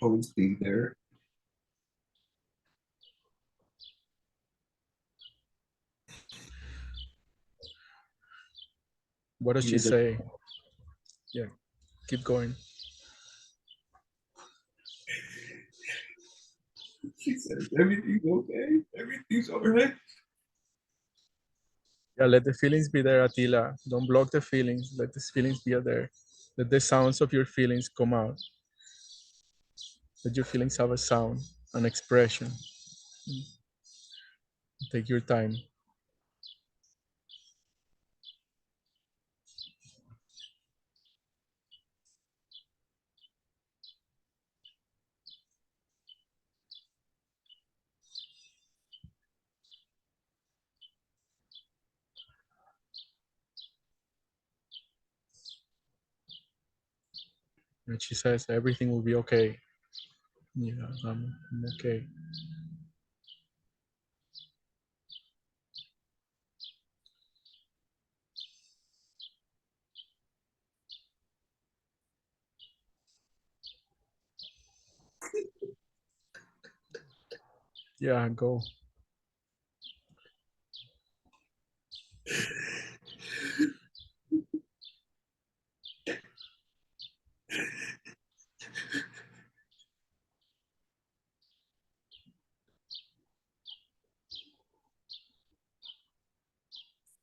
always being there. What does she Even though say? Yeah, keep going. she says everything's okay, everything's all right. Yeah, let the feelings be there, Attila. Don't block the feelings. Let the feelings be there. Let the sounds of your feelings come out. Let your feelings have a sound, an expression. Take your time. And she says, everything will be okay. Yeah, I'm okay. Yeah, go.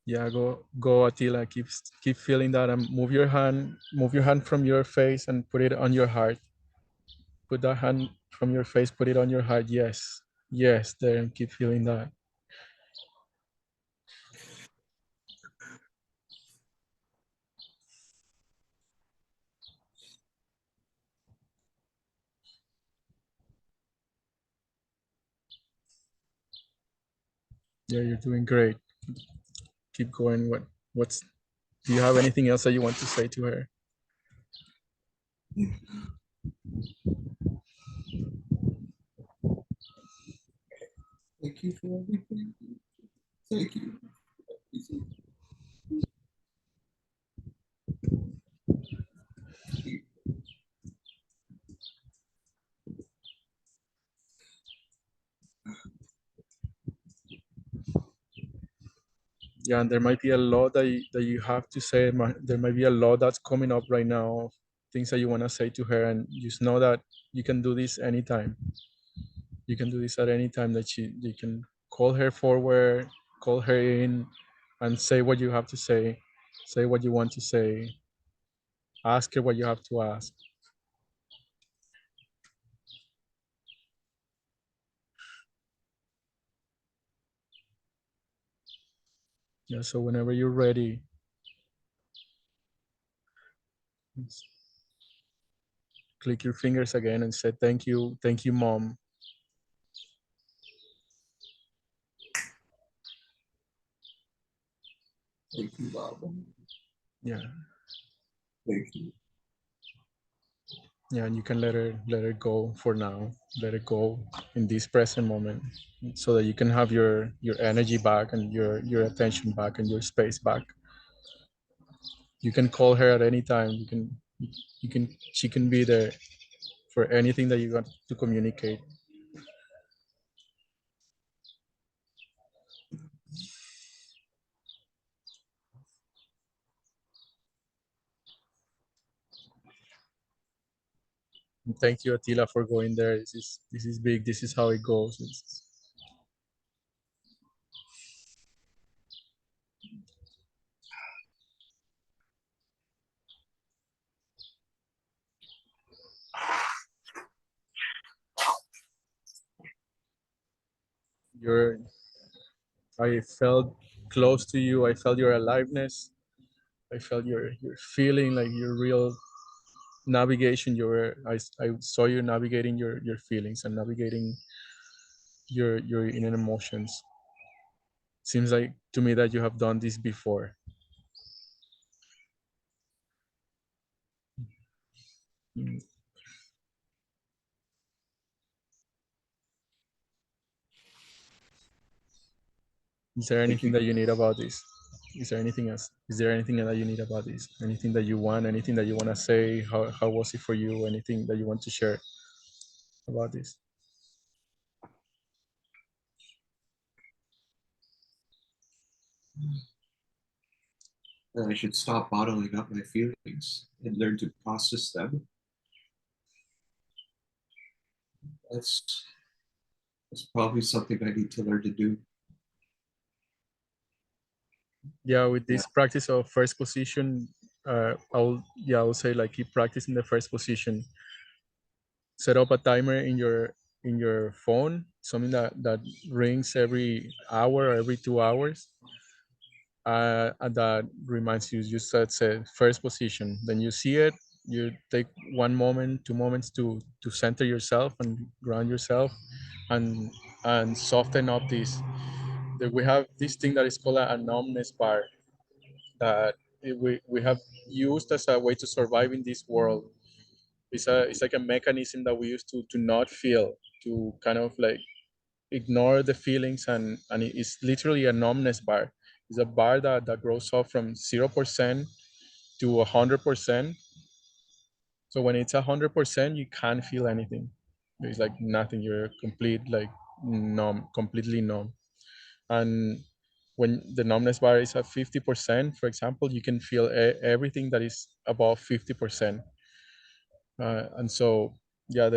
Yeah, go, Attila. Keep feeling that, and move your hand from your face and put it on your heart. Put that hand from your face, put it on your heart. Yes, yes, there, and keep feeling that. Yeah, you're doing great. Keep going. What's Do you have anything else that you want to say to her? Thank you for everything. Thank you. Yeah, and there might be a lot that you have to say. There might be a lot that's coming up right now, things that you want to say to her, and just know that you can do this anytime. You can do this at any time that you can call her forward, call her in, and say what you have to say what you want to say, ask her what you have to ask. Yeah, so whenever you're ready, click your fingers again and say thank you, mom. Thank you, Baba. Yeah, Thank you. yeah, and you can let her go for now. Let it go in this present moment, so that you can have your energy back and your attention back and your space back. You can call her at any time. You can she can be there for anything that you want to communicate. And thank you, Attila, for going there. This is big. This is how it goes. You're I felt close to you. I felt your aliveness. I felt your feeling, like your real navigation. I saw you navigating your feelings and navigating your inner emotions. Seems like to me that you have done this before. Mm. Is there Thank anything you. that you need about this? Is there anything else? Is there anything that you need about this? Anything that you want? Anything that you want to say? How was it for you? Anything that you want to share about this? That I should stop bottling up my feelings and learn to process them. That's that's probably something I need to learn to do. Yeah, with this practice of first position, I'll say like keep practicing the first position. Set up a timer in your phone, something that rings every hour or every 2 hours, and that reminds you just that say first position. Then you see it, you take 1 moment, 2 moments to center yourself and ground yourself, and soften up this. That we have this thing that is called a numbness bar that we have used as a way to survive in this world. It's like a mechanism that we use to not feel, to kind of like ignore the feelings, and it's literally a numbness bar. It's a bar that grows up from 0% to 100%. So when it's 100%, you can't feel anything. There's like nothing. You're complete like numb, completely numb. And when the numbness bar is at 50%, for example, you can feel everything that is above 50%. And so, yeah,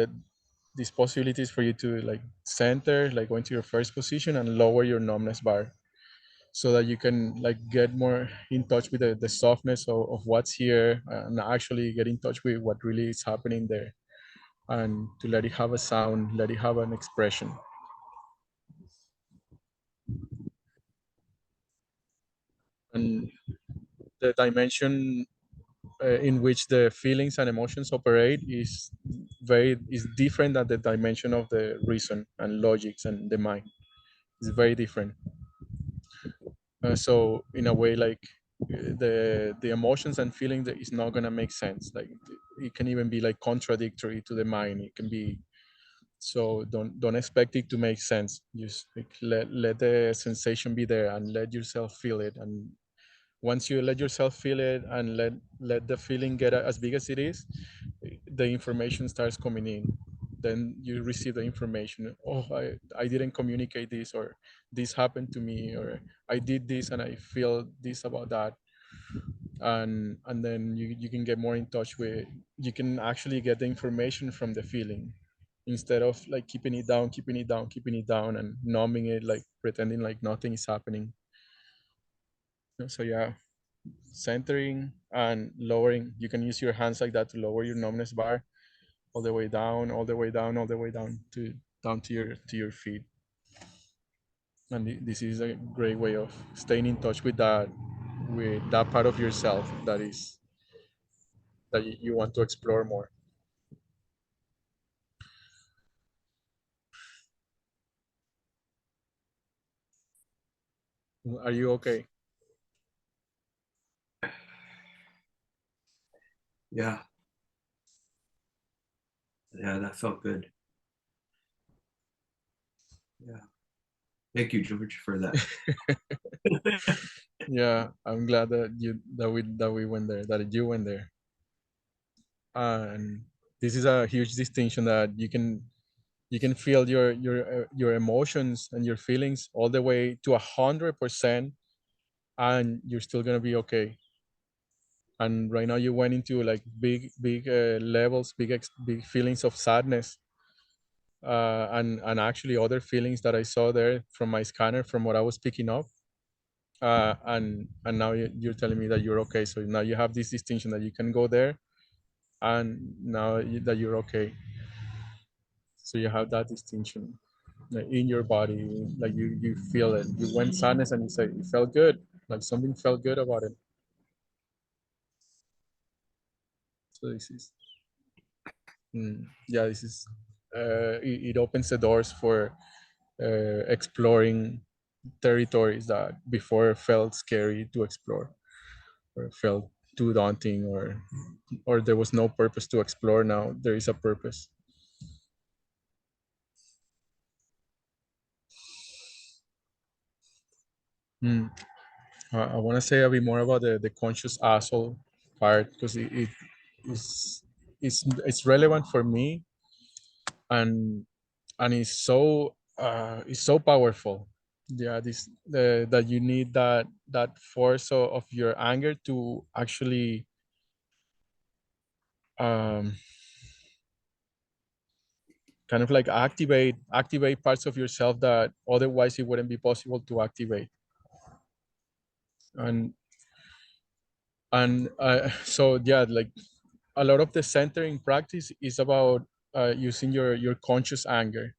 these possibilities for you to like center, like go into your first position and lower your numbness bar, so that you can like get more in touch with the softness of what's here, and actually get in touch with what really is happening there, and to let it have a sound, let it have an expression. And the dimension in which the feelings and emotions operate is different than the dimension of the reason and logics and the mind. It's very different. So in a way, like the emotions and feelings that is not gonna make sense. Like it can even be like contradictory to the mind. It can be. So don't expect it to make sense. Just like let the sensation be there and let yourself feel it. And once you let yourself feel it and let the feeling get as big as it is, the information starts coming in. Then you receive the information. Oh, I didn't communicate this, or this happened to me, or I did this and I feel this about that. And then you can get more in touch with, you can actually get the information from the feeling, instead of like keeping it down, keeping it down, keeping it down, and numbing it, like pretending like nothing is happening. So yeah, centering and lowering. You can use your hands like that to lower your numbness bar all the way down, all the way down, all the way down to your feet. And this is a great way of staying in touch with that part of yourself that is that you want to explore more. Are you okay? Yeah, yeah, that felt good. Yeah, thank you, George, for that. Yeah, I'm glad that we went there, that you went there. And this is a huge distinction, that you can feel your emotions and your feelings all the way to 100%, and you're still gonna be okay. And right now you went into like big levels, big feelings of sadness, and actually other feelings that I saw there from my scanner, from what I was picking up. And now you're telling me that you're okay. So now you have this distinction that you can go there, and now that you're okay. So you have that distinction, like, in your body, like you feel it. You went sadness and you say it felt good, like something felt good about it. So this is, yeah, this is, it opens the doors for exploring territories that before felt scary to explore, or felt too daunting, or there was no purpose to explore. Now there is a purpose. Mm. I want to say a bit more about the conscious asshole part, because it is it's relevant for me, and it's so powerful. Yeah, this that you need that force of your anger to actually um, kind of like activate parts of yourself that otherwise it wouldn't be possible to activate. and so yeah, like a lot of the centering practice is about using your conscious anger,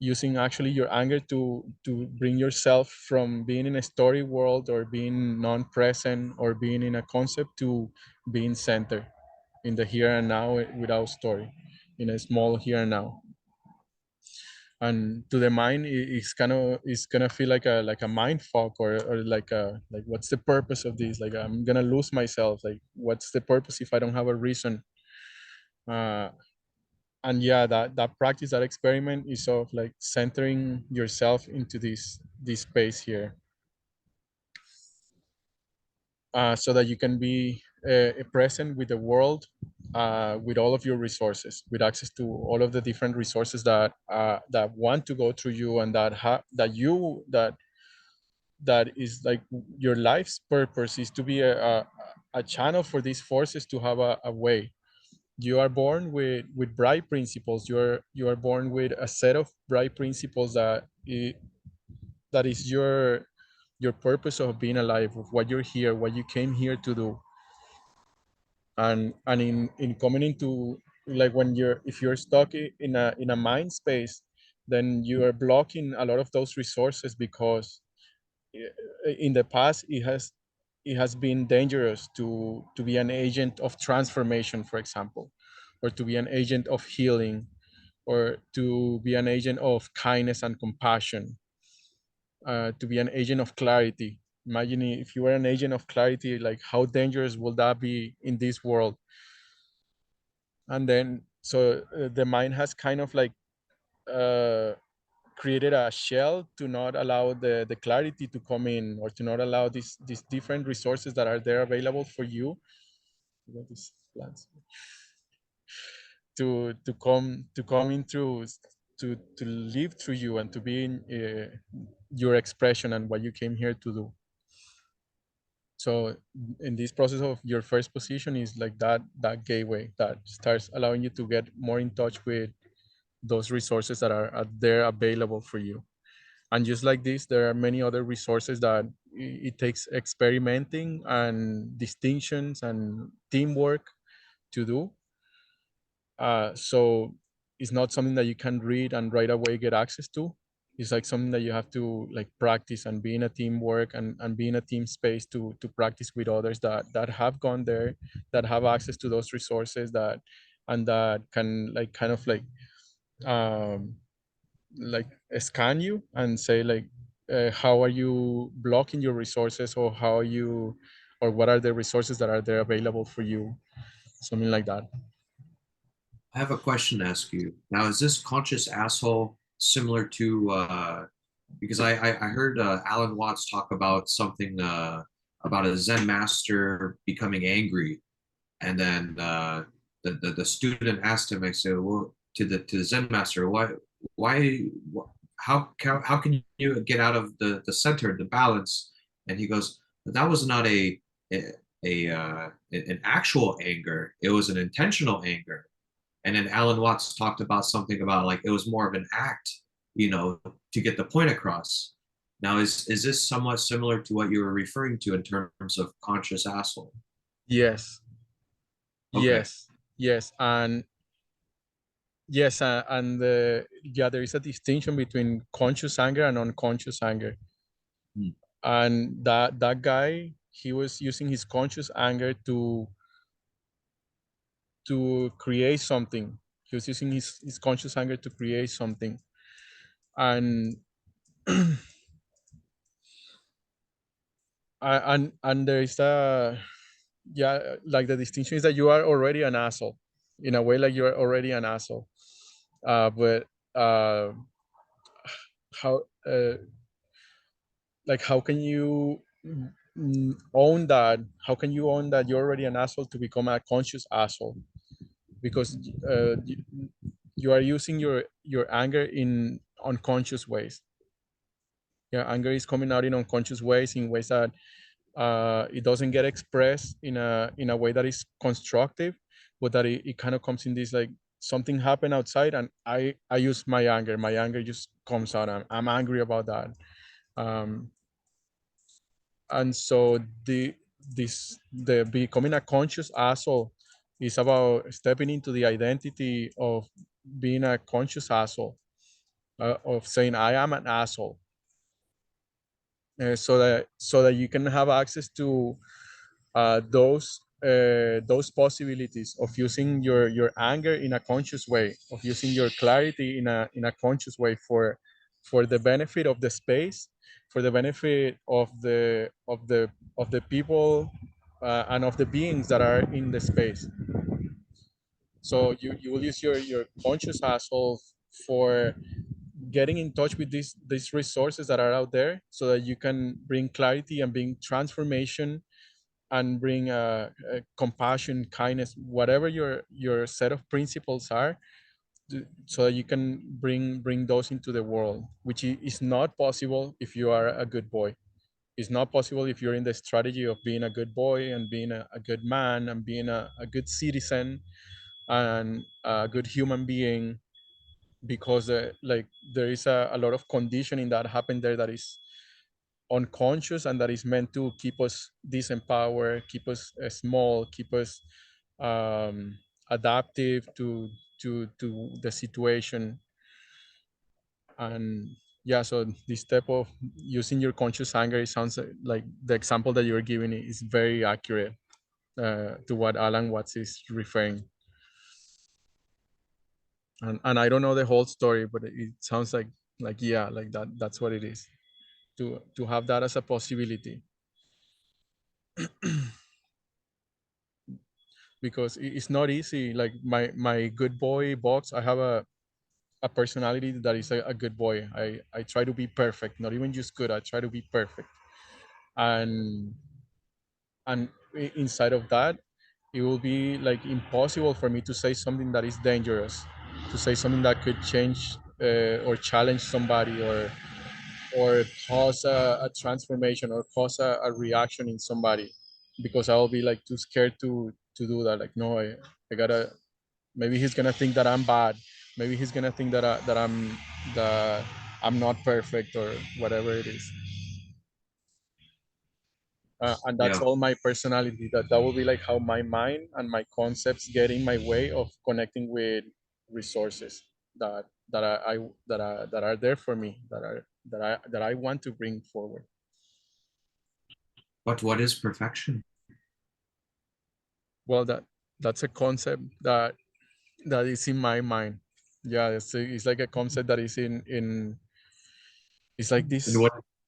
using actually your anger to bring yourself from being in a story world or being non-present or being in a concept to being centered in the here and now without story, in a small here and now. And to the mind, it's gonna feel like a mind fog, or like what's the purpose of this? Like I'm gonna lose myself. Like what's the purpose if I don't have a reason? Uh, and yeah, that practice, that experiment is of like centering yourself into this space here, so that you can be present with the world, with all of your resources, with access to all of the different resources that want to go through you, and that is like your life's purpose is to be a channel for these forces to have a way. You are born with bright principles. You are born with a set of bright principles that is your purpose of being alive, of what you're here, what you came here to do. And in coming into, like, when you're if you're stuck in a mind space, then you are blocking a lot of those resources, because in the past it has been dangerous to be an agent of transformation, for example, or to be an agent of healing, or to be an agent of kindness and compassion, to be an agent of clarity. Imagine if you were an agent of clarity, like how dangerous will that be in this world? And then so the mind has kind of like uh, created a shell to not allow the clarity to come in, or to not allow these different resources that are there available for you. What is plants? To come in through, to live through you, and to be in your expression and what you came here to do. So in this process of your first position is like that gateway that starts allowing you to get more in touch with those resources that are there available for you. And just like this, there are many other resources that it takes experimenting and distinctions and teamwork to do. So it's not something that you can read and right away get access to. It's like something that you have to like practice, and be in a teamwork, and be in a team space to practice with others that have gone there, that have access to those resources, and that can like kind of um, like scan you and say like, how are you blocking your resources, or how are you, or what are the resources that are there available for you, something like that. I have a question to ask you. Now, is this conscious asshole similar to because I heard Alan Watts talk about something about a Zen master becoming angry, and then the student asked him, I said, well, to the Zen master, why how can you get out of the center, the balance? And he goes, that was not an actual anger. It was an intentional anger. And then Alan Watts talked about something about like it was more of an act, to get the point across. Now, is this somewhat similar to what you were referring to in terms of conscious asshole? Yes, Okay. yes, and yes, yeah, there is a distinction between conscious anger and unconscious anger. Hmm. And that guy, he was using his conscious anger to create something. He was using his conscious anger to create something. And and there is a, yeah, like the distinction is that you are already an asshole, in a way, like you're already an asshole. But how like how can you own that? How can you own that you're already an asshole to become a conscious asshole? Because you are using your anger in unconscious ways. Yeah, anger is coming out in unconscious ways, in ways that it doesn't get expressed in a way that is constructive, but that it kind of comes in this like, something happened outside, and I use my anger just comes out. I'm angry about that. um and so the becoming a conscious asshole is about stepping into the identity of being a conscious asshole, of saying I am an asshole, so that you can have access to those possibilities of using your anger in a conscious way, of using your clarity in a conscious way for the benefit of the space, for the benefit of the people and of the beings that are in the space. So you will use your conscious asshole for getting in touch with these resources that are out there, so that you can bring clarity and bring transformation and bring compassion, kindness, whatever your set of principles are, so that you can bring those into the world, which is not possible if you are a good boy. It's not possible if you're in the strategy of being a good boy and being a good man and being a good citizen and a good human being, because like there is a lot of conditioning that happened there that is unconscious and that is meant to keep us disempowered, keep us small, keep us um, adaptive to the situation. And yeah, so this type of using your conscious anger, it sounds like the example that you're giving is very accurate to what Alan Watts is referring. And I don't know the whole story, but it sounds like yeah, like that's what it is, to have that as a possibility. Because it's not easy. Like my good boy box, I have a personality that is a good boy. I try to be perfect, not even just good, I try to be perfect. And inside of that, it will be like impossible for me to say something that is dangerous, to say something that could change or challenge somebody, or cause a transformation, or cause a reaction in somebody, because I'll be like too scared to do that. Like, no, I gotta, maybe he's gonna think that I'm bad, maybe he's gonna think that I'm not perfect, or whatever it is. And that's Yeah. all my personality. That will be like how my mind and my concepts get in my way of connecting with resources that that are there for me, that I want to bring forward. But what is perfection? Well, that's a concept that is in my mind. Yeah, it's like a concept that is in it's like And this,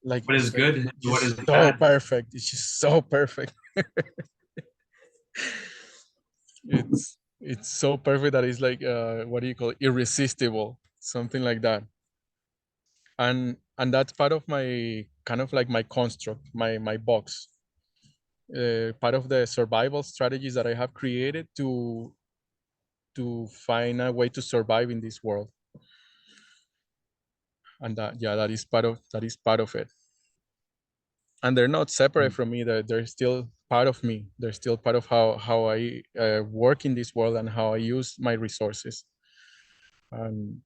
like what is it's like good and what is just so bad? perfect. It's just so perfect. It's so perfect that it's like what do you call it? Irresistible, something like that. And that's part of my kind of like my construct, my box, part of the survival strategies that I have created to find a way to survive in this world. And that, yeah, that is part of it. And they're not separate from me, they're still part of me, they're still part of how I work in this world and how I use my resources. And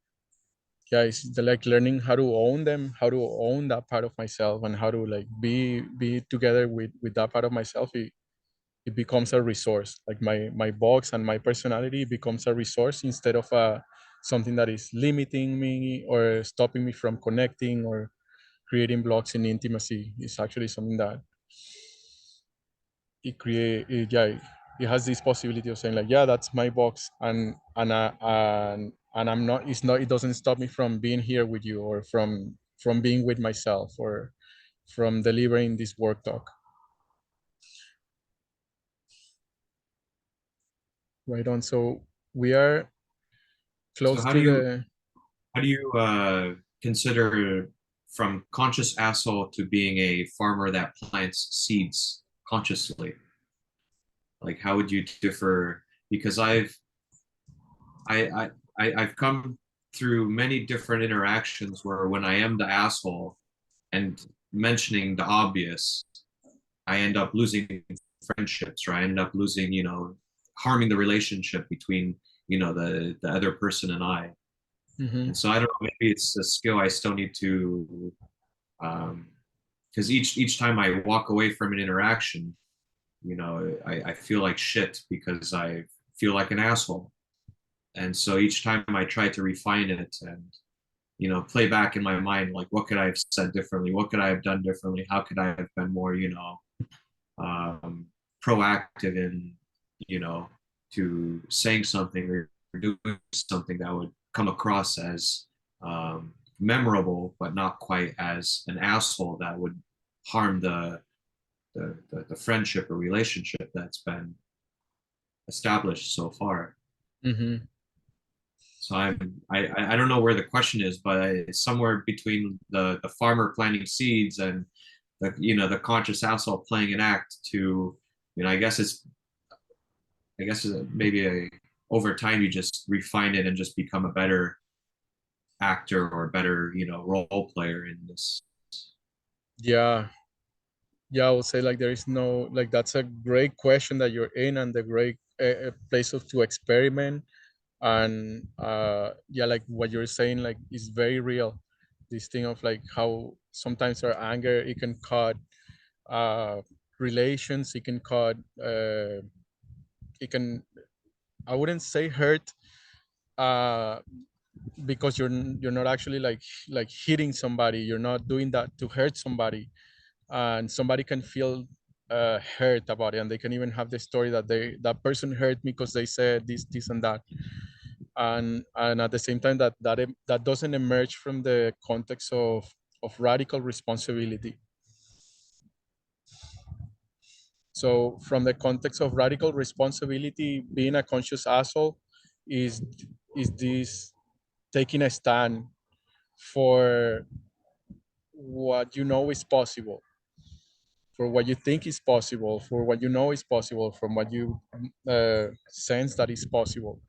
yeah, it's like learning how to own them, how to own that part of myself, and how to like be together with that part of myself. It becomes a resource. Like my box and my personality becomes a resource, instead of something that is limiting me or stopping me from connecting or creating blocks in intimacy. It's actually something that yeah, it has this possibility of saying like, yeah, that's my box, and I'm not, it's not, it doesn't stop me from being here with you, or from being with myself, or from delivering this work talk. Right on. So we are So close to the how do you consider from conscious asshole to being a farmer that plants seeds consciously? Like how would you differ? Because I I've come through many different interactions where when I am the asshole and mentioning the obvious, I end up losing friendships, or I end up losing, harming the relationship between, the other person and I. Mhm. And so I don't know, maybe it's a skill I still need to um, because each time I walk away from an interaction, you know, I feel like shit because I feel like an asshole. And so each time I try to refine it and, you know, play back in my mind, like, what could I have said differently? What could I have done differently? How could I have been more, you know, proactive in, you know, to saying something or doing something that would come across as memorable, but not quite as an asshole that would harm the friendship or relationship that's been established so far. Mm-hmm. So I don't know where the question is, but it's somewhere between the farmer planting seeds and the, you know, the conscious asshole playing an act to, you know, I guess maybe over time you just refine it and just become a better actor or a better, you know, role player in this. Yeah. Yeah, I would say like there is no like that's a great question that you're in and the great place of to experiment and yeah, like what you're saying like is very real. This thing of like how sometimes our anger it can cut uh, relations, it can cut it can I wouldn't say hurt uh, because you're not actually like hitting somebody. You're not doing that to hurt somebody, and somebody can feel hurt about it, and they can even have the story that that person hurt me because they said this and that, and at the same time that doesn't emerge from the context of radical responsibility. So from the context of radical responsibility, being a conscious asshole is is this taking a stand for what you know is possible, for what you think is possible, for what you know is possible, from what you sense that is possible.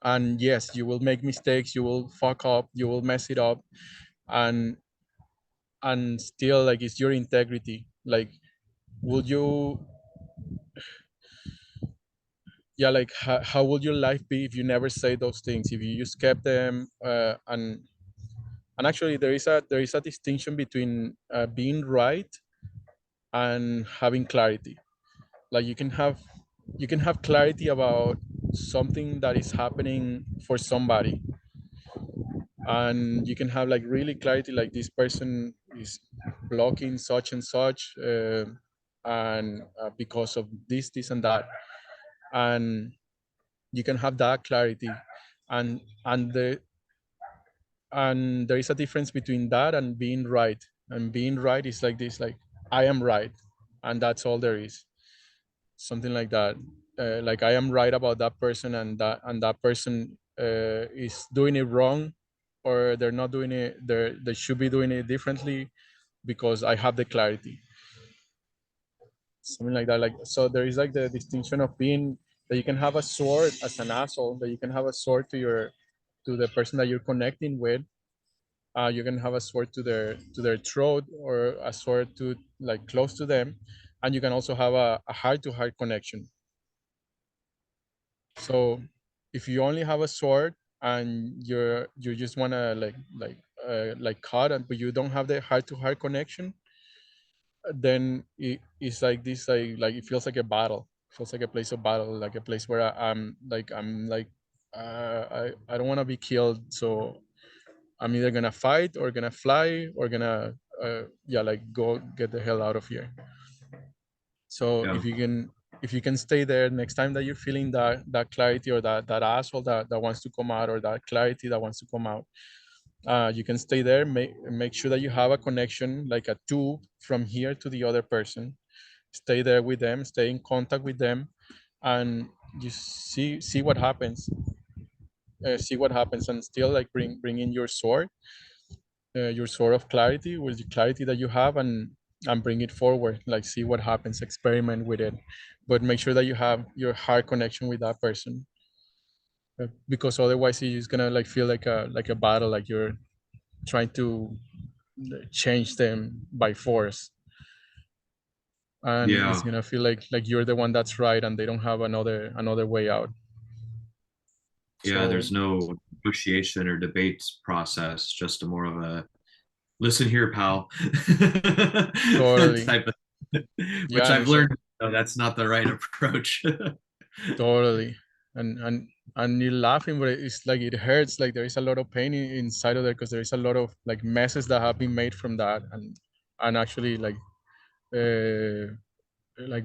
And yes, you will make mistakes, you will fuck up, you will mess it up, and still like it's your integrity. Like, would you? Yeah, like how would your life be if you never say those things? If you just kept them, and actually there is a distinction between being right and having clarity. Like you can have clarity about something that is happening for somebody, and you can have like really clarity like this person is blocking such and such and because of this and that, and you can have that clarity, and there is a difference between that and being right. And being right is like this, like I am right, and that's all there is, something like that. Like I am right about that person, and that person is doing it wrong, or they're not doing it, they should be doing it differently because I have the clarity, something like that. Like, so there is like the distinction of being that you can have a sword as an asshole, that you can have a sword to the person that you're connecting with. You can have a sword to their throat, or a sword to like close to them, and you can also have a heart to heart connection. So if you only have a sword and you just want to like cut, and but you don't have the heart to heart connection, then it's like this, like it feels like a battle. It feels like a place of battle, like a place where I'm like I don't want to be killed, so I'm either gonna fight or gonna fly or gonna yeah, like go get the hell out of here. So Yeah. if you can stay there next time that you're feeling that clarity, or that asshole that wants to come out, or that clarity that wants to come out, you can stay there. Make sure that you have a connection, like a tube from here to the other person. Stay there with them, stay in contact with them, and you see what happens. See what happens, and still like bring in your sword of clarity, with the clarity that you have, and bring it forward. Like, see what happens, experiment with it, but make sure that you have your heart connection with that person, because otherwise you're just gonna like feel like a battle, like you're trying to change them by force, and it's Yeah. gonna feel like you're the one that's right and they don't have another way out. Yeah. So There's no negotiation or debate process, just a more of a listen here, pal. Totally. Type of, which Yeah, and I've it's like learned that's not the right approach. totally. And you're laughing, but it's like it hurts. Like there is a lot of pain inside of there because there is a lot of like messes that have been made from that, and actually like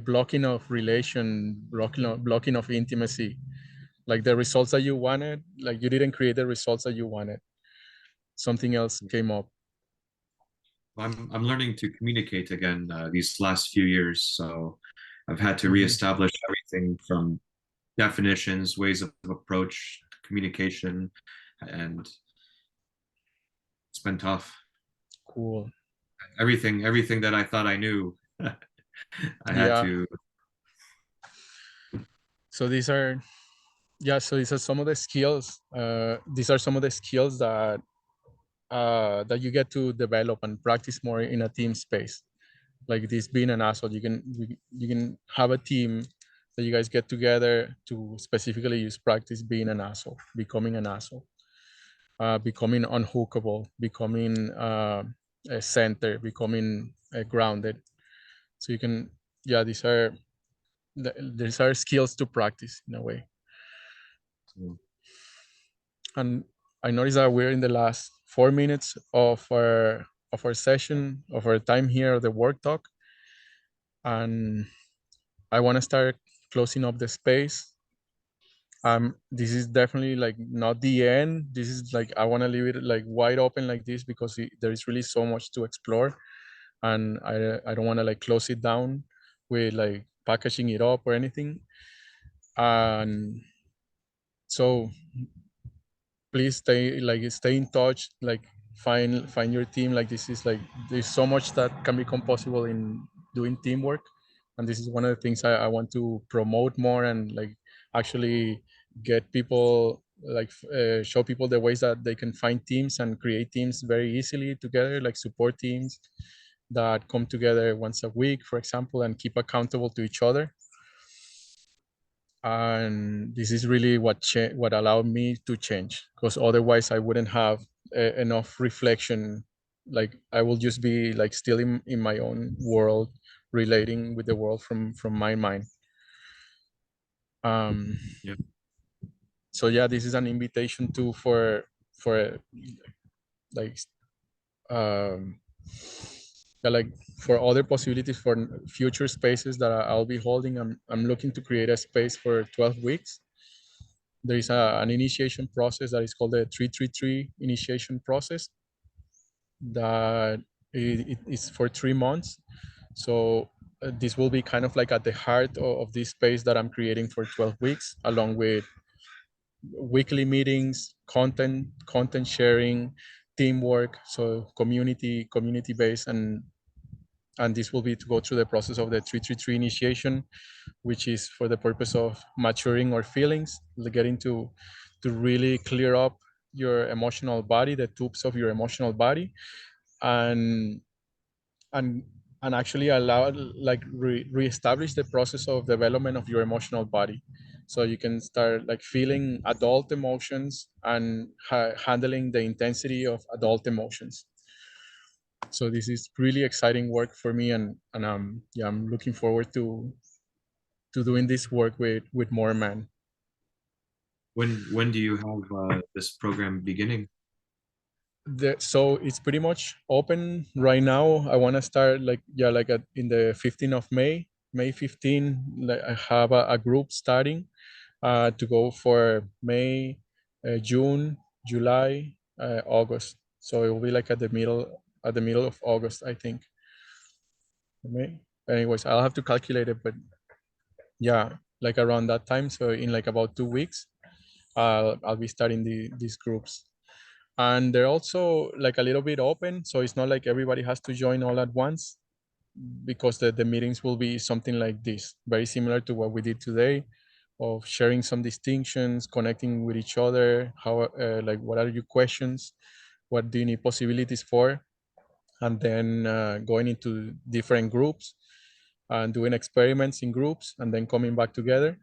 blocking of relation, blocking of intimacy. Like the results that you wanted, like you didn't create the results that you wanted. Something else came up. I'm learning to communicate again these last few years, so I've had to Mhm. reestablish everything from definitions, ways of approach, communication, and it's been tough. Cool. Everything that I thought I knew, I had Yeah. to. So these are yeah. So these are some of the skills. These are some of the skills that you get to develop and practice more in a team space. Like this being an asshole, you can have a team that you guys get together to specifically use practice being an asshole, becoming an asshole, becoming unhookable, becoming a center, becoming grounded. So you can, yeah, these are skills to practice in a way. And I noticed that we're in the last 4 minutes of our session, of our time here, of the work talk, and I want to start closing up the space. This is definitely like not the end. This is like I want to leave it like wide open like this because there is really so much to explore, and I don't want to like close it down with like packaging it up or anything. And so please stay in touch, like find your team. Like this is like there's so much that can become possible in doing teamwork, and this is one of the things I want to promote more and like actually get people like show people the ways that they can find teams and create teams very easily together, like support teams that come together once a week, for example, and keep accountable to each other. And this is really what allowed me to change, because otherwise I wouldn't have enough reflection. Like I will just be like still in my own world, relating with the world from my mind. um Yeah. so yeah, this is an invitation to for like um yeah, like for other possibilities for future spaces that I'll be holding. I'm looking to create a space for 12 weeks. There is an initiation process that is called the 333 initiation process that it is for 3 months. So this will be kind of like at the heart of this space that I'm creating for 12 weeks, along with weekly meetings, content sharing, teamwork, so community based, and this will be to go through the process of the 333 initiation, which is for the purpose of maturing our feelings, getting to really clear up your emotional body, the tubes of your emotional body, and and and actually allow like reestablish the process of development of your emotional body, so you can start like feeling adult emotions and handling the intensity of adult emotions. So this is really exciting work for me, and yeah, I'm looking forward to doing this work with more men. When do you have this program beginning? So it's pretty much open right now. I want to start like yeah, like in the 15th of May 15. Like I have a group starting to go for May, June, July, August. So it will be like at the middle of August, I think. May. Anyways, I'll have to calculate it, but yeah, like around that time. So in like about 2 weeks, I'll be starting these groups, and they're also like a little bit open, so it's not like everybody has to join all at once, because the meetings will be something like this, very similar to what we did today, of sharing some distinctions, connecting with each other, how like what are your questions, what do you need possibilities for, and then going into different groups and doing experiments in groups and then coming back together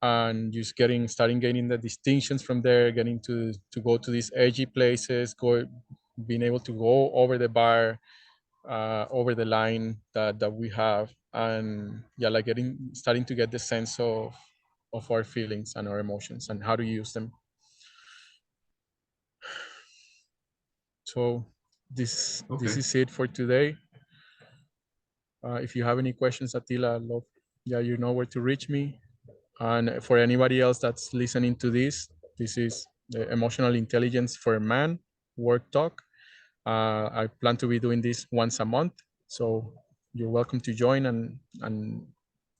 and just starting getting the distinctions from there, getting to go to these edgy places, being able to go over the bar, over the line that we have, and yeah, like starting to get the sense of our feelings and our emotions and how to use them. So this Okay. is it for today. If you have any questions, Attila, yeah, you know where to reach me. And for anybody else that's listening to this, this is the Emotional Intelligence for a Man Work Talk. I plan to be doing this once a month, so you're welcome to join and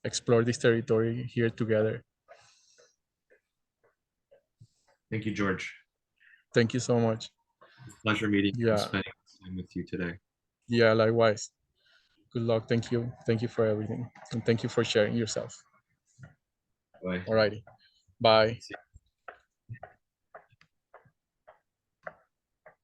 explore this territory here together. Thank you, George. Thank you so much. Pleasure meeting you and Yeah, spending time with you today. yeah, likewise. Good luck. Thank you for everything, and thank you for sharing yourself. Bye. Alrighty, bye. See you.